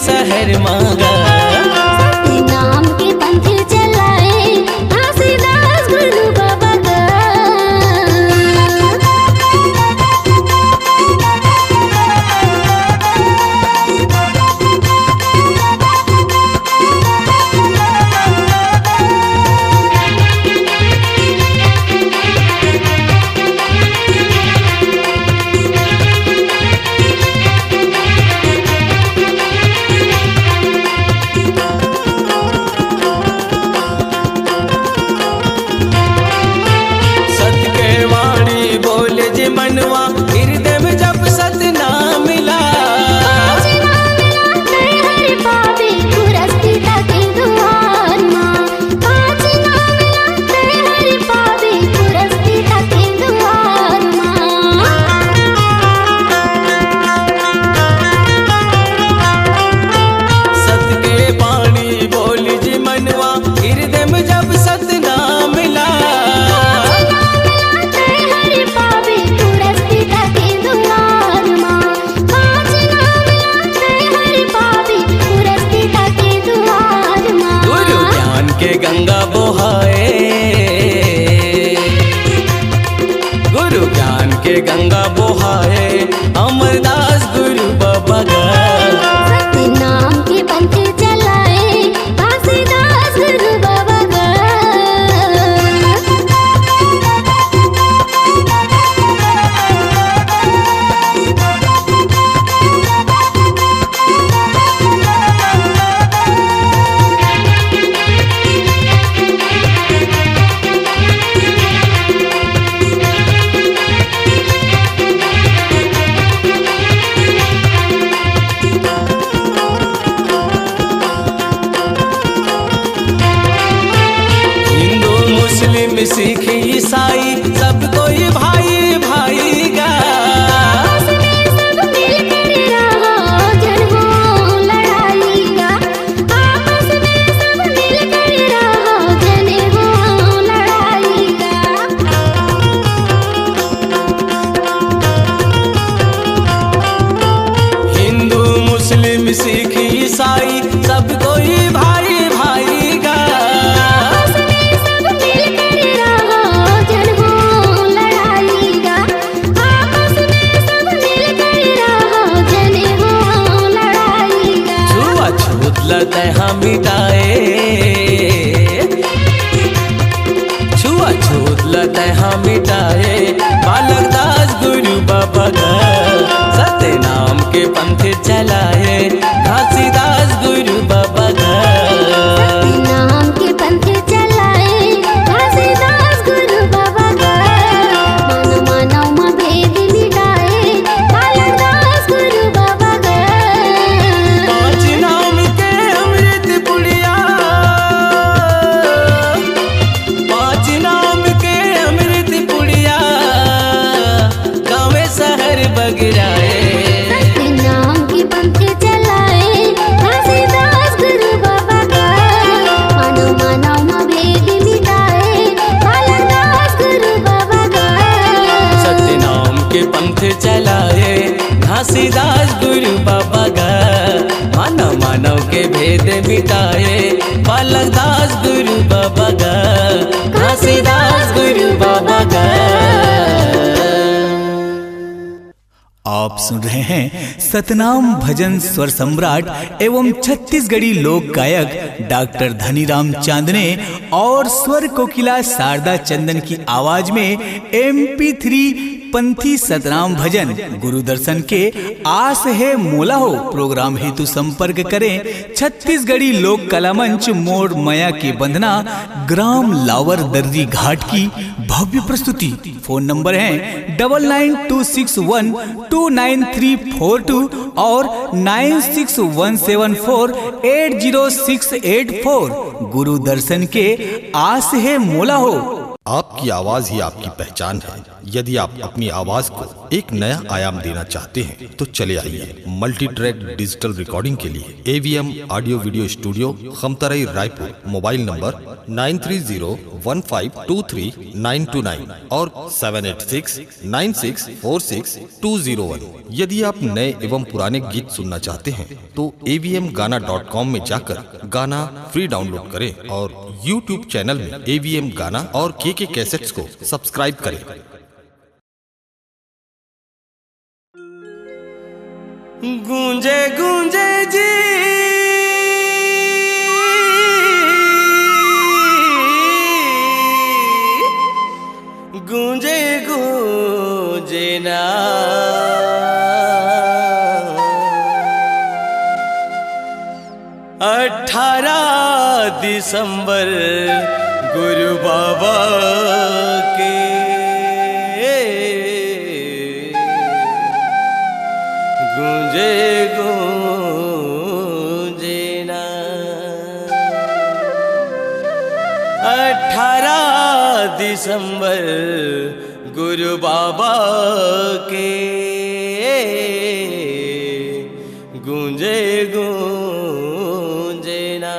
शहर मांगा। सत्य नाम के पंथ चलाए घासीदास गुरु बाबा का। सत्य के वाणी बोले जे मनवा, हृदय में जब सत्य नाम मिला। हरि पावे पुरस्ती ताके दुआर माँ। पाँच नाम लाते हरि पावे पुरस्ती ताके दुआर माँ। सत्य के वाणी बोले जे मनवा, हृदय में जब सत्य नाम मिला। हरि पावे पुरस्ती ताके दुआर माँ। पाँच नाम लाते हरि पावे पुरस्ती ताके दुआर माँ। गुरु ज्ञान के गंगा बहाए, गुरु ज्ञान के गंगा बहाए, अमरदास गुरु बाबा का। सत्य नाम के पंथ चलाए घासीदास गुरु बाबा का। हिंदू मुस्लिम सिख ईसाई सब कोई भाई भाई का। आपस में सब मिलकर रहो जन हो लड़ाई का। आपस में सब मिलकर रहो जन हो लड़ाई का। हिंदू मुस्लिम सिख ईसाई सब कोई भाई भाई का। आपस में सब मिलकर रहो जन हो लड़ाई का। आपस में सब मिलकर रहो जन हो लड़ाई का। छुआछूत लतहा मिटाए, छुआछूत लतहा मिटाए, बालकदास गुरु बाबा का। सत्य नाम के पंथ चलाए घासीदास गुरु बाबा का। सत्य नाम के पंथ चलाए घासीदास गुरु बाबा का। मानव मानव में भेद मिटाए बालकदास गुरु बाबा का। पाँच नाम के अमृत पुड़िया, पाँच नाम के अमृत पुड़िया, गाँव शहर बगराए। सत्य नाम के पंथ चलाए घासीदास गुरु बाबा का। मानव मानव में भेद मिटाए बालकदास गुरु बाबा का। सत्य नाम के पंथ चलाए घासीदास गुरु बाबा का। मानव मानव के भेद मिटाए बालकदास गुरु बाबा का। घासीदास गुरु बाबा का। आप सुन रहे हैं सतनाम भजन स्वर सम्राट एवं छत्तीसगढ़ी लोक गायक डॉक्टर धनीराम चांदने और स्वर कोकिला शारदा चंदन की आवाज में MP3 पंथी सतनाम भजन गुरु दर्शन के आस है मोला हो प्रोग्राम हेतु संपर्क करें छत्तीसगढ़ी लोक कला मंच मोड़ मया की बंधना ग्राम लावर दर्री घाट की भव्य प्रस्तुति। फोन नंबर है 9926129342 और 9617480684। गुरु दर्शन के आस है मोला हो। आपकी आवाज ही आपकी पहचान है। यदि आप अपनी आवाज को एक नया आयाम देना चाहते हैं तो चले आइए मल्टी ट्रैक डिजिटल रिकॉर्डिंग के लिए AVM audio video studio Khamtarai Raipur. Mobile number 9301523929 और 7869646201। यदि आप नए एवं पुराने गीत सुनना चाहते हैं तो avmgana.com में जाकर गाना फ्री डाउनलोड करें और YouTube चैनल में AVM गाना और KK कैसेट्स को सब्सक्राइब करें। गूंजे गूंजे जी गूंजे गूंजे ना 18 दिसंबर गुरु बाबा के गूंजे गूंजे ना 18 दिसंबर गुरु बाबा के गूंजे गूंजे ना।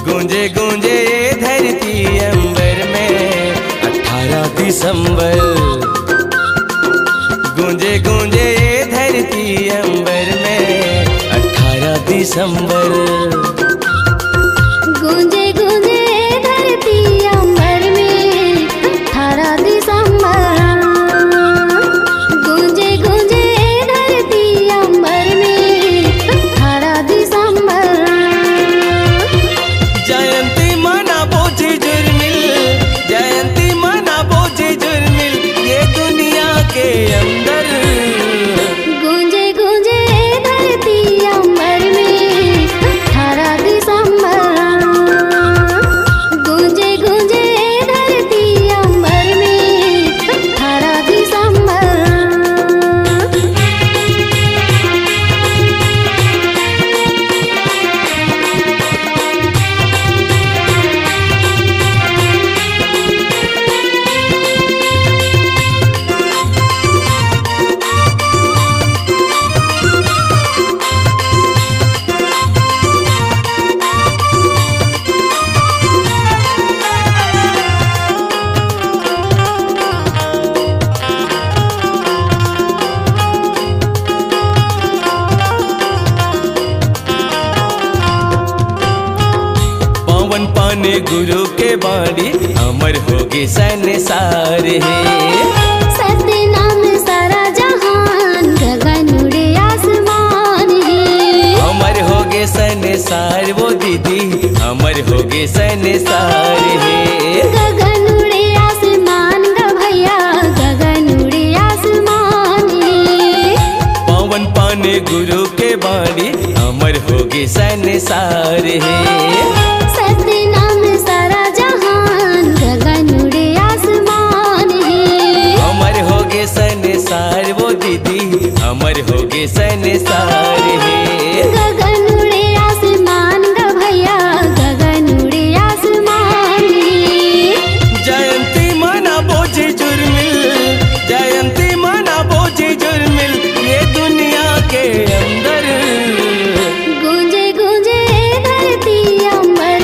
गूंजे गूंजे धरती अंबर में 18 दिसंबर। गूंजे गूंजे धरती अंबर में 18 दिसंबर। गूंजे गूंजे धरती अंबर में 18 दिसंबर। गूंजे गूंजे धरती अंबर में 18 दिसंबर। जयंती मना बोझे जुर्मिल, जयंती मना बोझे जुर्मिल ये दुनिया के अंदर। गूंजे गूंजे धरती अंबर में 18 दिसंबर। गूंजे गूंजे धरती अंबर में 18 दिसंबर। पवन पाने गुरु के बाणी अमर होगे संसार है। सतनाम सारा जहान गगन उड़े आसमान है। अमर होगे संसार वो दीदी अमर होगे संसार है। गगन उड़े आसमान ग भैया गगन उड़े आसमान है। पवन पाने गुरु के बाणी अमर होगे संसार है। सतनाम सारा जहान गगन उड़े आसमान है। अमर होगे संसार वो दीदी अमर होगे संसार है। गगन उड़े आसमान ग भैया गगन उड़े आसमान है। जयंती मना बोझे जुर्मिल, जयंती मना बोझे जुर्मिल ये दुनिया के अंदर। गूंजे गूंजे धरती अंबर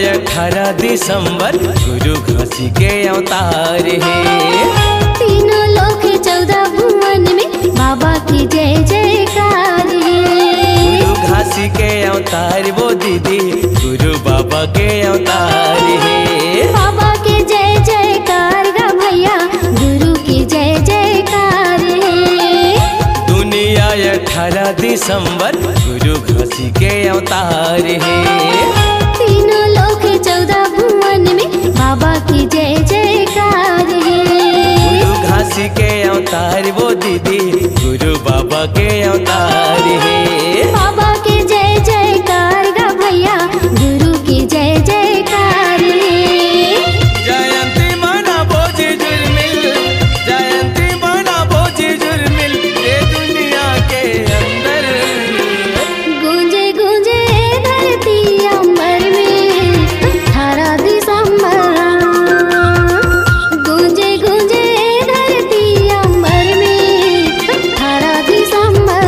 18 दिसंबर गुरु घासी के अवतार है। तीनों लोक 14 भुवन में बाबा की जय जयकार है। गुरु घासी के अवतार वो दीदी गुरु बाबा के अवतार है। बाबा के जय जयकार गा भैया, गुरु की जय जयकार है। दुनिया 18 दिसंबर गुरु घासी के अवतार है। तीनों लोक 14 भुवन में बाबा की जय जयकार है। गुरु घासी के अवतार वो दीदी गुरु बाबा के अवतार है। बाबा के जय जयकार गा भैया, गुरु की जय जयकार है। जयंती माना बोझ जुर्मिल, जयंती माना बोझ जुर्मिल, ये दुनिया के अंदर गूंजे गूंजे धरती अंबर में 18 दिसंबर। गूंजे गूंजे धरती अंबर में 18 दिसंबर।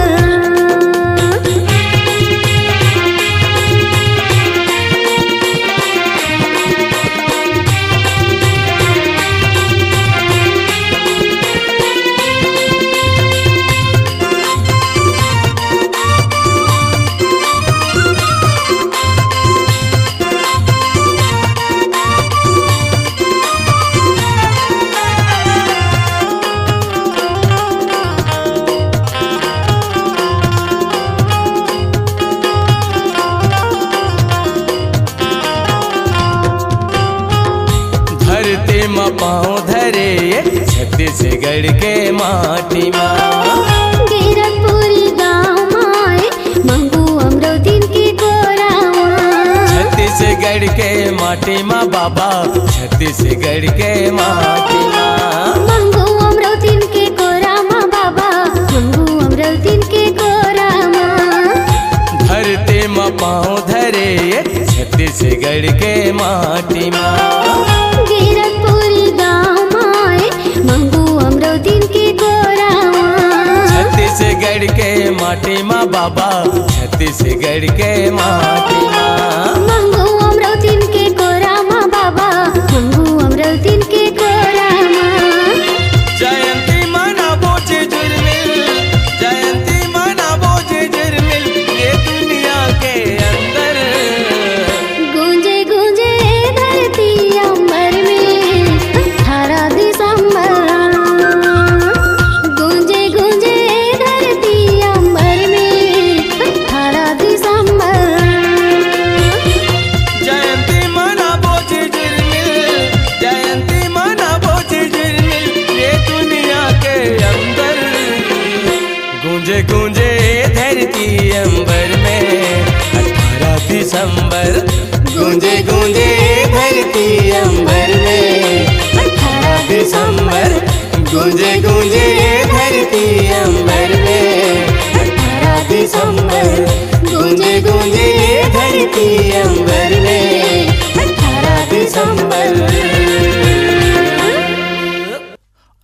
धरती में पाँव धरे छत्तीसगढ़ के माटी माँ। गिरतपुरी गाँव माए मंगू अमरोदीन की गोरावा। छत्तीसगढ़ के माटी माँ बाबा, छत्तीसगढ़ के माटी माँ। मंगू अमरोदीन के गोरामा बाबा, मंगू अमरोदीन के गोरामा। धरती में पाँव धरे छत्तीसगढ़ के माटी माँ। गिरतपुरी गाँव माए मंगू अमरोदीन की गोरावा। छत्तीसगढ़ के माटी माँ बाबा, छत्तीसगढ़ के माटी माँ। मंगू अमरोदीन के गोरामा बाबा, मंगू अमरोदीन के गोरामा। जयंती माना बोझ जुर्मिल, जयंती माना बोझ जुर्मिल, ये दुनिया के अंदर गूंजे गूंजे धरती अंबर में 18 दिसंबर। गूंजे गूंजे धरती अंबर में 18 दिसंबर। जयंती माना बोझ जुर्मिल, जयंती माना बोझ जुर्मिल, ये दुनिया के अंदर गूंजे गूंजे धरती अंबर में 18 दिसंबर। गूंजे गूंजे धरती अंबर में 18 दिसंबर। गूंजे गूंजे धरती अंबर में 18 दिसंबर। गूंजे गूंजे धरती अंबर में 18 दिसंबर।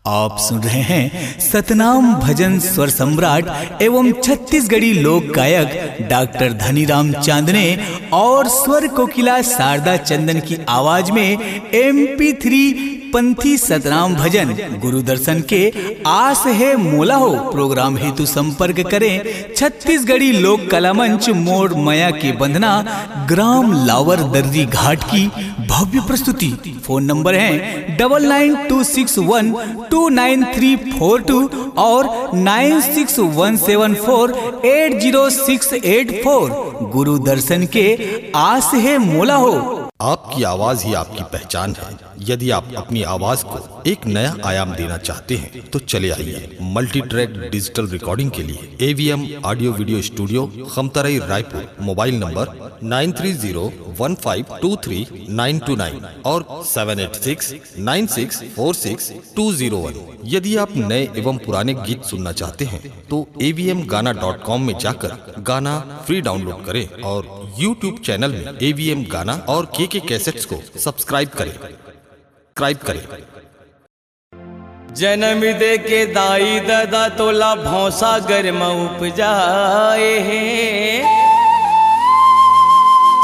आप सुन रहे हैं सतनाम भजन स्वर सम्राट एवं छत्तीसगढ़ी लोक गायक डॉक्टर धनीराम चांदने और स्वर कोकिला शारदा चंदन की आवाज में MP3 पंथी सतनाम भजन गुरु दर्शन के आस है मोला हो प्रोग्राम हेतु संपर्क करें छत्तीसगढ़ी लोक कला मंच मोड़ मया की बंधना ग्राम लावर दर्री घाट की भव्य प्रस्तुति। फोन नंबर है 9926129342 और 9617480684। गुरु दर्शन के आस है मोला हो। आपकी आवाज ही आपकी पहचान है। यदि आप अपनी आवाज को एक नया आयाम देना चाहते हैं तो चले आइए मल्टी ट्रैक डिजिटल रिकॉर्डिंग के लिए AVM audio video studio Khamtarai Raipur. Mobile number 9301523929 और 7869646201। यदि आप नए एवं पुराने गीत सुनना चाहते हैं तो avmgana.com में जाकर गाना फ्री डाउनलोड करें और YouTube चैनल में AVM गाना और KK कैसेट्स को सब्सक्राइब करें। जन्म दे के दाई दादा तोला भौसा गर्म उपजाए हैं।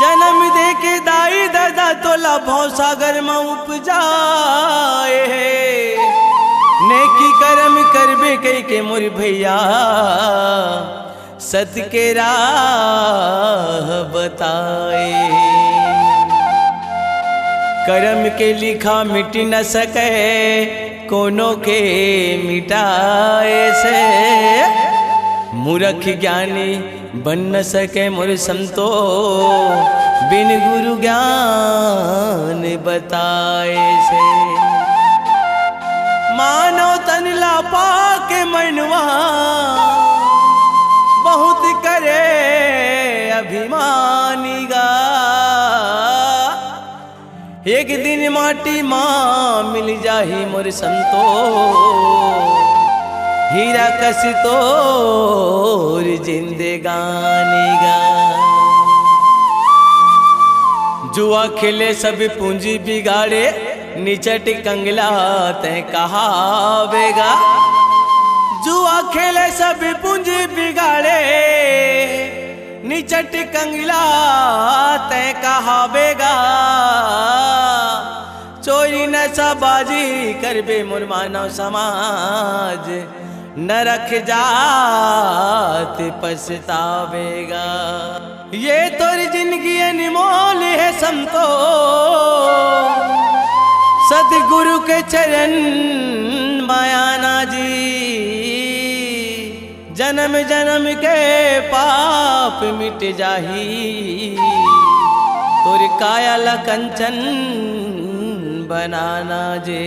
जन्म दे के दाई दादा तोला भव सागर में उपजाए नेकी कर्म करबे कई के मोर भैया सत के राह बताए। कर्म के लिखा मिट न सके कोनो के मिटाए से मूर्ख ज्ञानी बन न सके मोर संतो बिन गुरु ज्ञान बताए से। मानो तन ला पाके मनवा बहुत करे अभिमानी गा एक दिन माटी माँ मिल जाही मोर संतो हीरा कस तोर जिंदगानी गा। जुआ खेले सब पूंजी बिगाड़े निचट कंगला तय कहावेगा। जुआ खेले सब पूंजी बिगाड़े निचट कंगला तय कहावेगा। चोरी नशाबाजी करबे मोर मानव समाज न रख जात पछतावेगा। ये तोर जिंदगी अनमोल है संतो सतगुरु के चरण मायाना जी। जन्म जन्म के पाप मिट जाही तोर काया कंचन बनाना जे।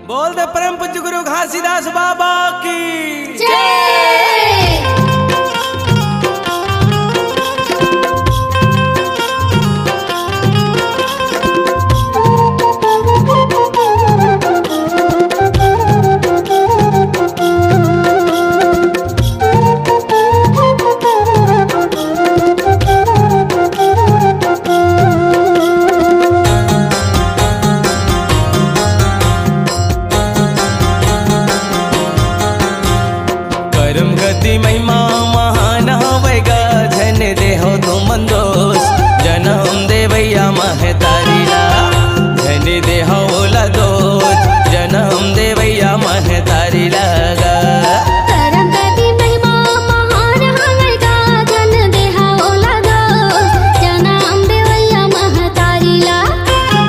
बोल दे परम पूज्य गुरु घासीदास बाबा की जय। महिमा महान होवेगा धन देहो तो मंदोस जन्म देवैया महतारीला धन देहो ओला दोस जन्म देवैया महतारीला गा। करम गति महिमा महान होवेगा धन देहा ओला दोस जन्म देवैया महतारीला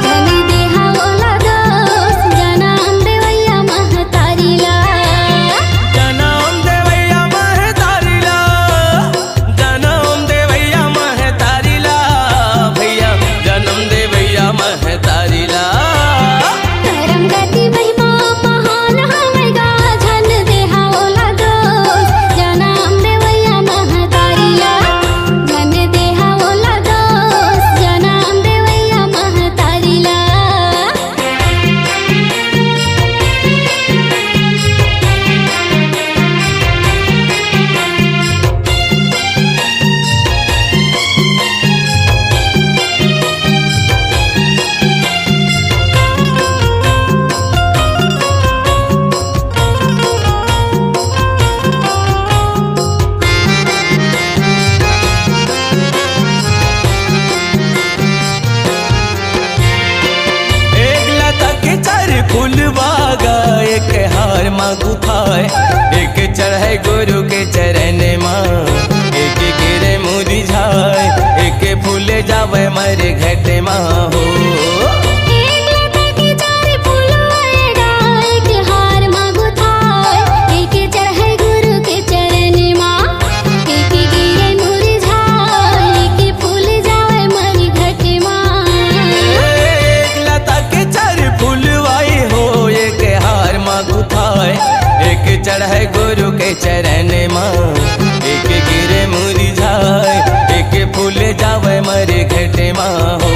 धन देहा ओला दोस जन्म देवैया महतारीला। एक हार मांगू थाय एक चढ़े गुरु के चरण माँ एक गिरे मुरझाए एक फूले जावे मरे घट माँ हो। चढ़े गुरु के चरण माँ एक गिरे मुरझाए एक फूल जावे मरे घट माँ हो।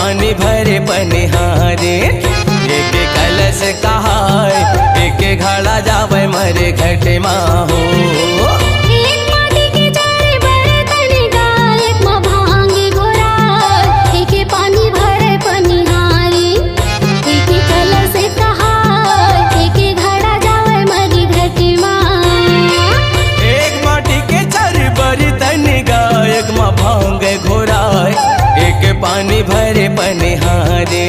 पानी भरे पनिहारे एक कलश कहाय एक घड़ा जावे मरे घटे माहो एक माटी के चारे बर्तन गाय एक माँ भांगे घोराय एक पानी भरे पनिहारी एक कलश कहाय एक घड़ा जावे मरी घटी माँ एक माटी के चार बर्तन गाय एक माँ भांगे घोराय एक पानी भरे पनिहारे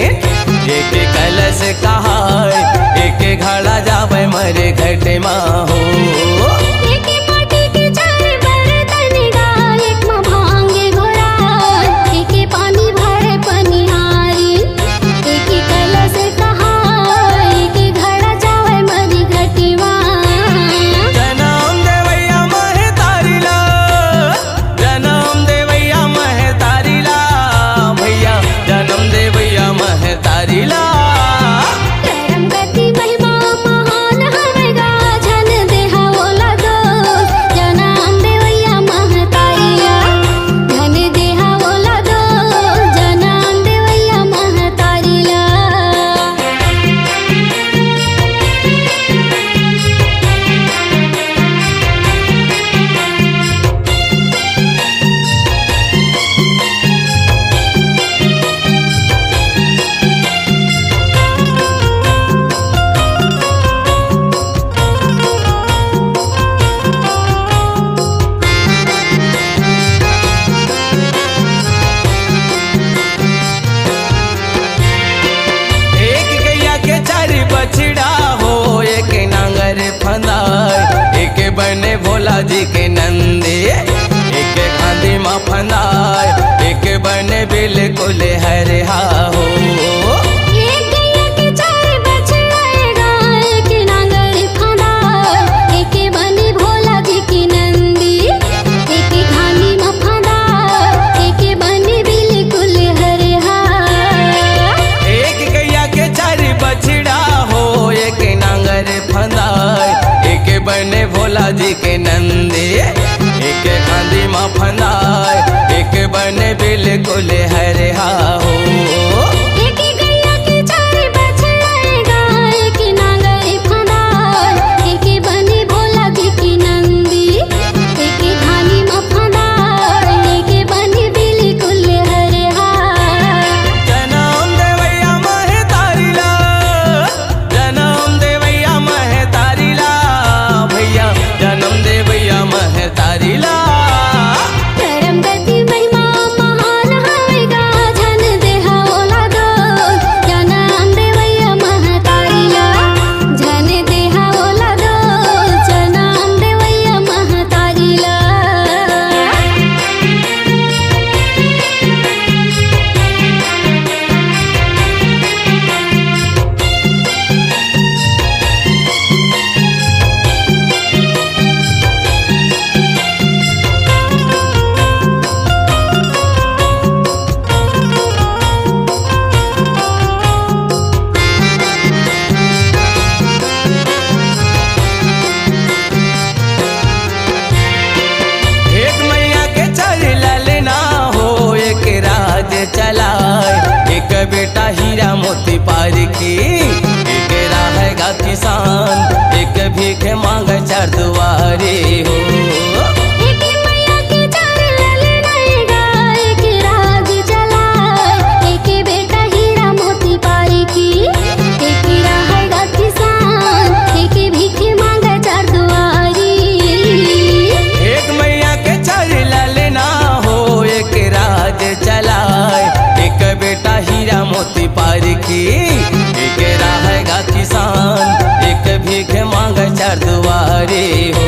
एक कलश कहाय एक घड़ा जावे मरे घटे माहो एक माटी के चारे बर्तन गाय एक माँ भांगे घोराय एक पानी भरे पनिहारी एक कलश कहाय एक घड़ा जावे मरी घटी माँ जनम देवैया महे तारीला जनम देवैया महे तारीला भैया जनम देवैया महे तारीला करम गति महिमा महान हवेगा जन देहा ओला दोष जनम देवैया महतारिया धन देहा ओला दोष जनम देवैया महतारिला एक गैया के चार बछड़ा हो एक नांगर फंदाय एक बने भोला जी के नंदे एक खांदी माँ फंदाय एक बने बिल्कुल हरिहा हो एक गैया के चार बछड़ा गाय एक नांगर फंदाय एक बनी भोला जी की नंदी एक घानी में फंदाय एक बनी बिल्कुल हरिहा एक गैया के चार बछड़ा हो एक नांगर फंदाय एक बने भोला जी के नंदे एक खांदी माँ फंदाय एक बने बिल्कुल हरिहा हो एक गैया के चार बछड़ा गाय एक नांगर फंदाय एक बनी भोला जी की नंदी एक घानी में फंदाय एक बनी बिल्कुल हरिहा जनम देवैया महे तारीला जनम देवैया महे तारीला भैया जनम देवैया महे तारीला करम गति महिमा महान हवेगा जन देहा ओला दोष जनम देवैया महतारिला जन देहा ओला दोष जनम देवैया महतारिला एक मैया के चल ललना हो एक राज चलाए एक बेटा हीरा मोती पार की एक रहेगा किसान एक भीख मांग चार दुआरे हो एक मैया के चार ललना गाय एक राज चलाए एक बेटा हीरा मोती पारी की एक रहेगा किसान एक भीख मांगे चार दुआरी एक मैया के चल ललना हो एक राज चलाए एक बेटा हीरा मोती पार की एक रहेगा किसान एक भीख मांग चार दुआरे हो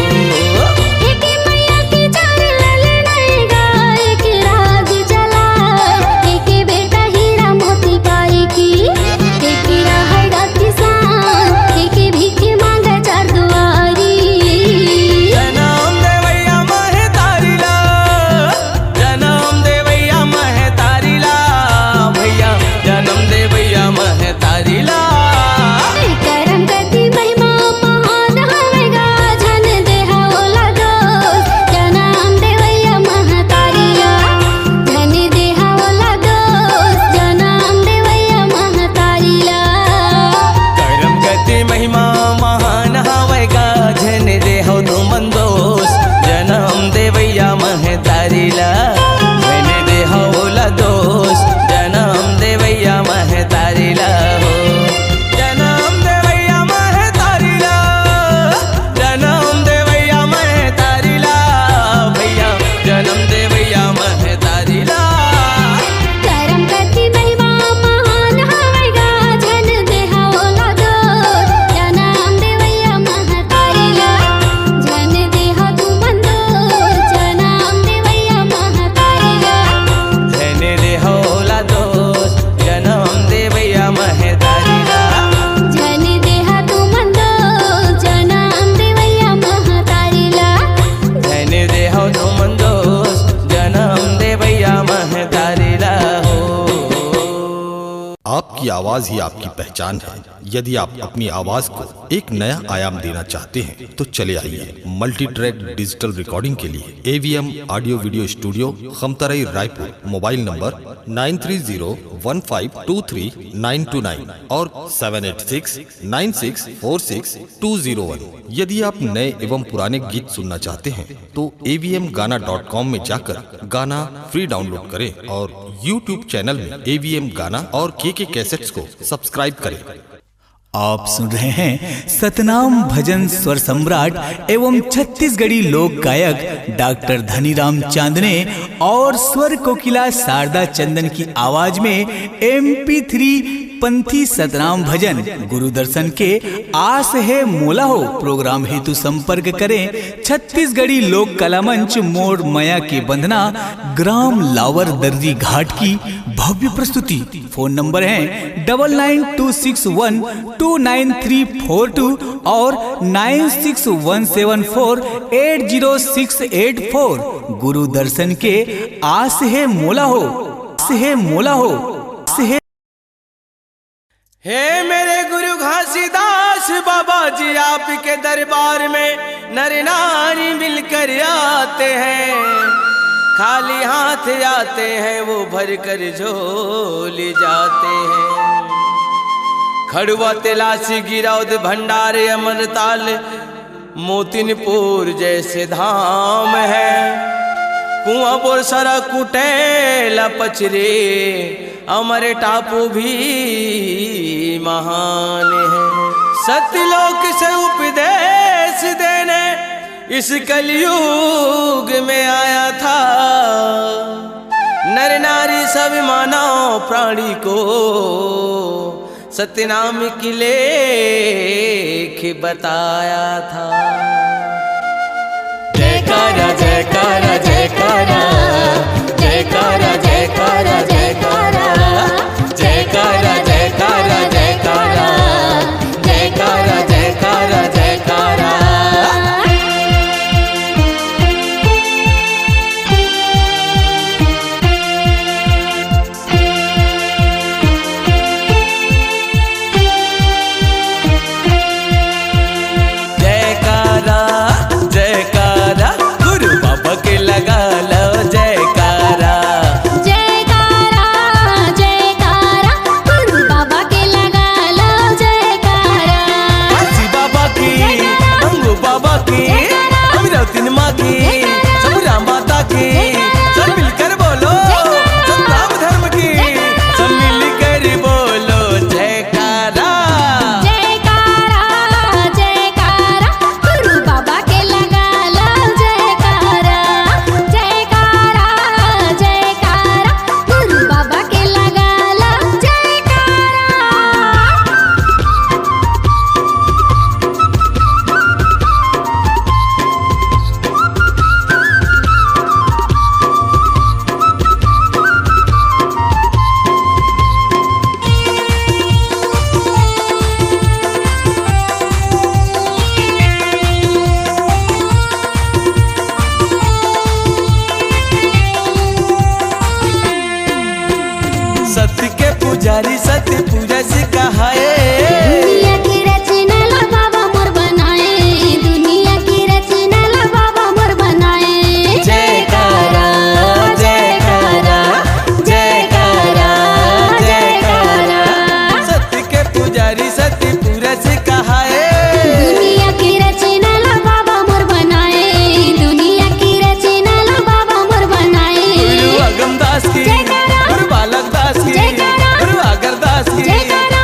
आपकी आवाज ही आपकी पहचान है। यदि आप अपनी आवाज को एक नया आयाम देना चाहते हैं तो चले आइए मल्टी ट्रैक डिजिटल रिकॉर्डिंग के लिए AVM audio video studio Khamtarai Raipur. Mobile number 9301523929 और 7869646201। यदि आप नए एवं पुराने गीत सुनना चाहते हैं तो avmgana.com में जाकर गाना फ्री डाउनलोड करें और YouTube चैनल में AVM गाना और KK कैसेट्स को सब्सक्राइब करें। आप सुन रहे हैं सतनाम भजन स्वर सम्राट एवं छत्तीसगढ़ी लोक गायक डॉक्टर धनीराम चांदने और स्वर कोकिला शारदा चंदन की आवाज में MP3 पंथी सतनाम भजन गुरु दर्शन के आस है मोला हो। प्रोग्राम हेतु संपर्क करें छत्तीसगढ़ी लोक कला मंच मोड़ मया के बंधना ग्राम लावर दर्जी घाट की भव्य प्रस्तुति। फोन नंबर है 9926129342 और 9617480684। गुरु दर्शन के आस है मोला हो, आस है मोला हो, आस है। हे मेरे गुरु घासीदास बाबा जी, आपके दरबार में नर नारी मिलकर आते हैं, खाली हाथ आते हैं वो भर कर झोली जाते हैं। खड़ुआ तिलासी गिरौद भंडारे अमरताल मोतिनपुर जैसे धाम है, कुआं बोरसरा कुटेला पचरे अमर टापू भी महान है। सत्यलोक से उपदेश देने इस कलयुग में आया था, नर नारी सब मानव प्राणी को सत्यनाम की लेख बताया था। जयकारा जयकारा जयकारा जयकारा जयकारा जयकारा जयकारा जयकारा जयकारा जयकारा जयकारा जयकारा। जयकारा जयकारा गुरु बाबा के लगा लो जयकारा। जयकारा जयकारा गुरु बाबा के लगा लो जयकारा। काशी बाबा की, मंगू बाबा की, अमरावती माँ की, सब राम माता की, सब मिलकर बोलो सतनाम धर्म की, सब मिलकर बोलो जयकारा। जयकारा जयकारा गुरु बाबा के लगा लो जयकारा। जयकारा जयकारा गुरु बाबा के लगा लो जयकारा। सत्य के पुजारी सत्य पूजा से कहाए, दुनिया की रचना ला बाबा मोर बनाए, दुनिया की रचना ला बाबा मोर बनाए। जयकारा जयकारा जयकारा जयकारा। सत्य के पुजारी सत्य पूजा से कहाए, दुनिया की रचना ला बाबा मोर बनाए, दुनिया की रचना ला बाबा मोर बनाए। गुरु अगम दास की, जयकारा। गुरु बालक दास की, जयकारा। गुरु आगर दास की, जयकारा।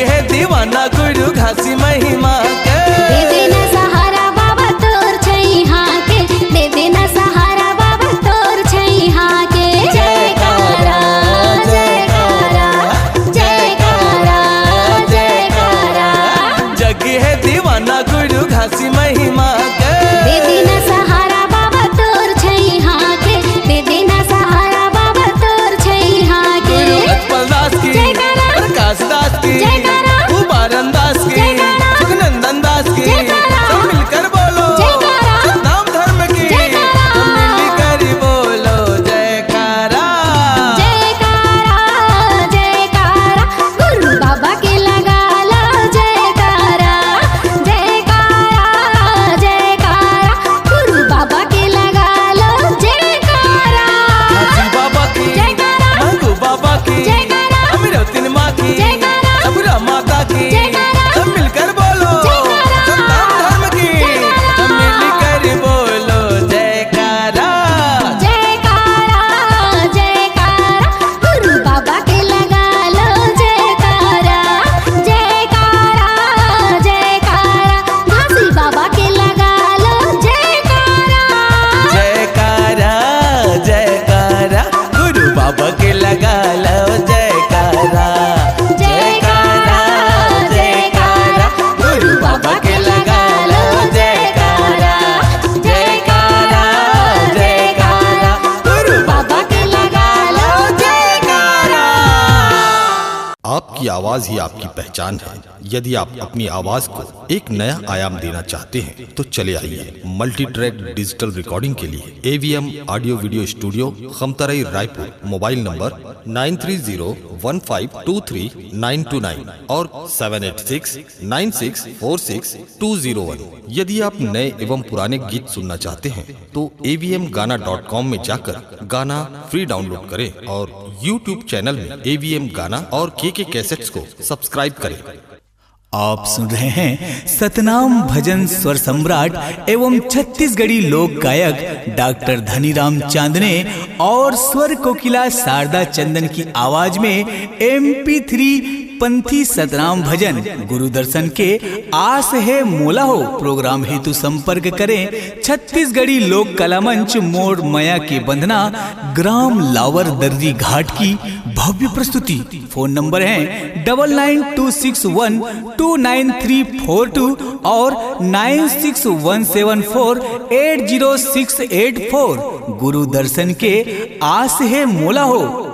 जगी है दीवाना गुरु घासी महिमा के। दे देना सहारा बाबा तोर छैहा के, दे देना सहारा बाबा तोर छैहा के। जयकारा जयकारा जयकारा जयकारा। जगी है दीवाना गुरु घासी महिमा के। दे देना सहारा बाबा तोर छैहा के, दे देना सहारा बाबा तोर छैहा के। गुरु लक्ष्मण दास की, जयकारा। प्रकाश दास की, जयकारा। कुमारन दास की, जयकारा। सुखनंदन दास की, जयकारा। सब मिलकर बोलो जयकारा। सतनाम धर्म की, जयकारा। सब मिलकर बोलो जयकारा। जयकारा जयकारा। गुरु बाबा के लगा लो जयकारा। जयकारा जयकारा। गुरु बाबा के लगा लो जयकारा। हाजी बाबा की, जयकारा। मंगू बाबा की, जयकारा। अमीरुद्दीन माँ की, जयकारा। सबरा माता की, जयकारा। सब मिलकर बोलो जयकारा। सतनाम धर्म की, जयकारा। सब मिलकर बोलो जयकारा। जयकारा जयकारा। गुरु बाबा के लगा लो जयकारा। जयकारा जयकारा। घासी बाबा के लगा लो जयकारा। जयकारा जयकारा। गुरु बाबा के लगा लो जयकारा। जयकारा जयकारा। गुरु बाबा के लगा लो जयकारा। जयकारा जयकारा। गुरु बाबा के लगा लो जयकारा। आपकी आवाज ही आपकी पहचान है। यदि आप अपनी आवाज को एक नया आयाम देना चाहते हैं तो चले आइए मल्टी ट्रैक डिजिटल रिकॉर्डिंग के लिए AVM audio video studio Khamtarai Raipur. Mobile number 9301523929 और 7869646201। यदि आप नए एवं पुराने गीत सुनना चाहते हैं तो avmgana.com में जाकर गाना फ्री डाउनलोड करें और YouTube चैनल में AVM गाना और KK कैसेट्स को सब्सक्राइब करें। आप सुन रहे हैं सतनाम भजन स्वर सम्राट एवं छत्तीसगढ़ी लोक गायक डॉक्टर धनीराम चांदने और स्वर कोकिला शारदा चंदन की आवाज में MP3 पंथी सतनाम भजन गुरु दर्शन के आस है मोला हो प्रोग्राम हेतु संपर्क करें छत्तीसगढ़ी लोक कला मंच मोड़ मया के बंधना ग्राम लावर दर्री घाट की भव्य प्रस्तुति। फोन नंबर है 9926129342 और 9617480684। गुरु दर्शन के आस है मोला हो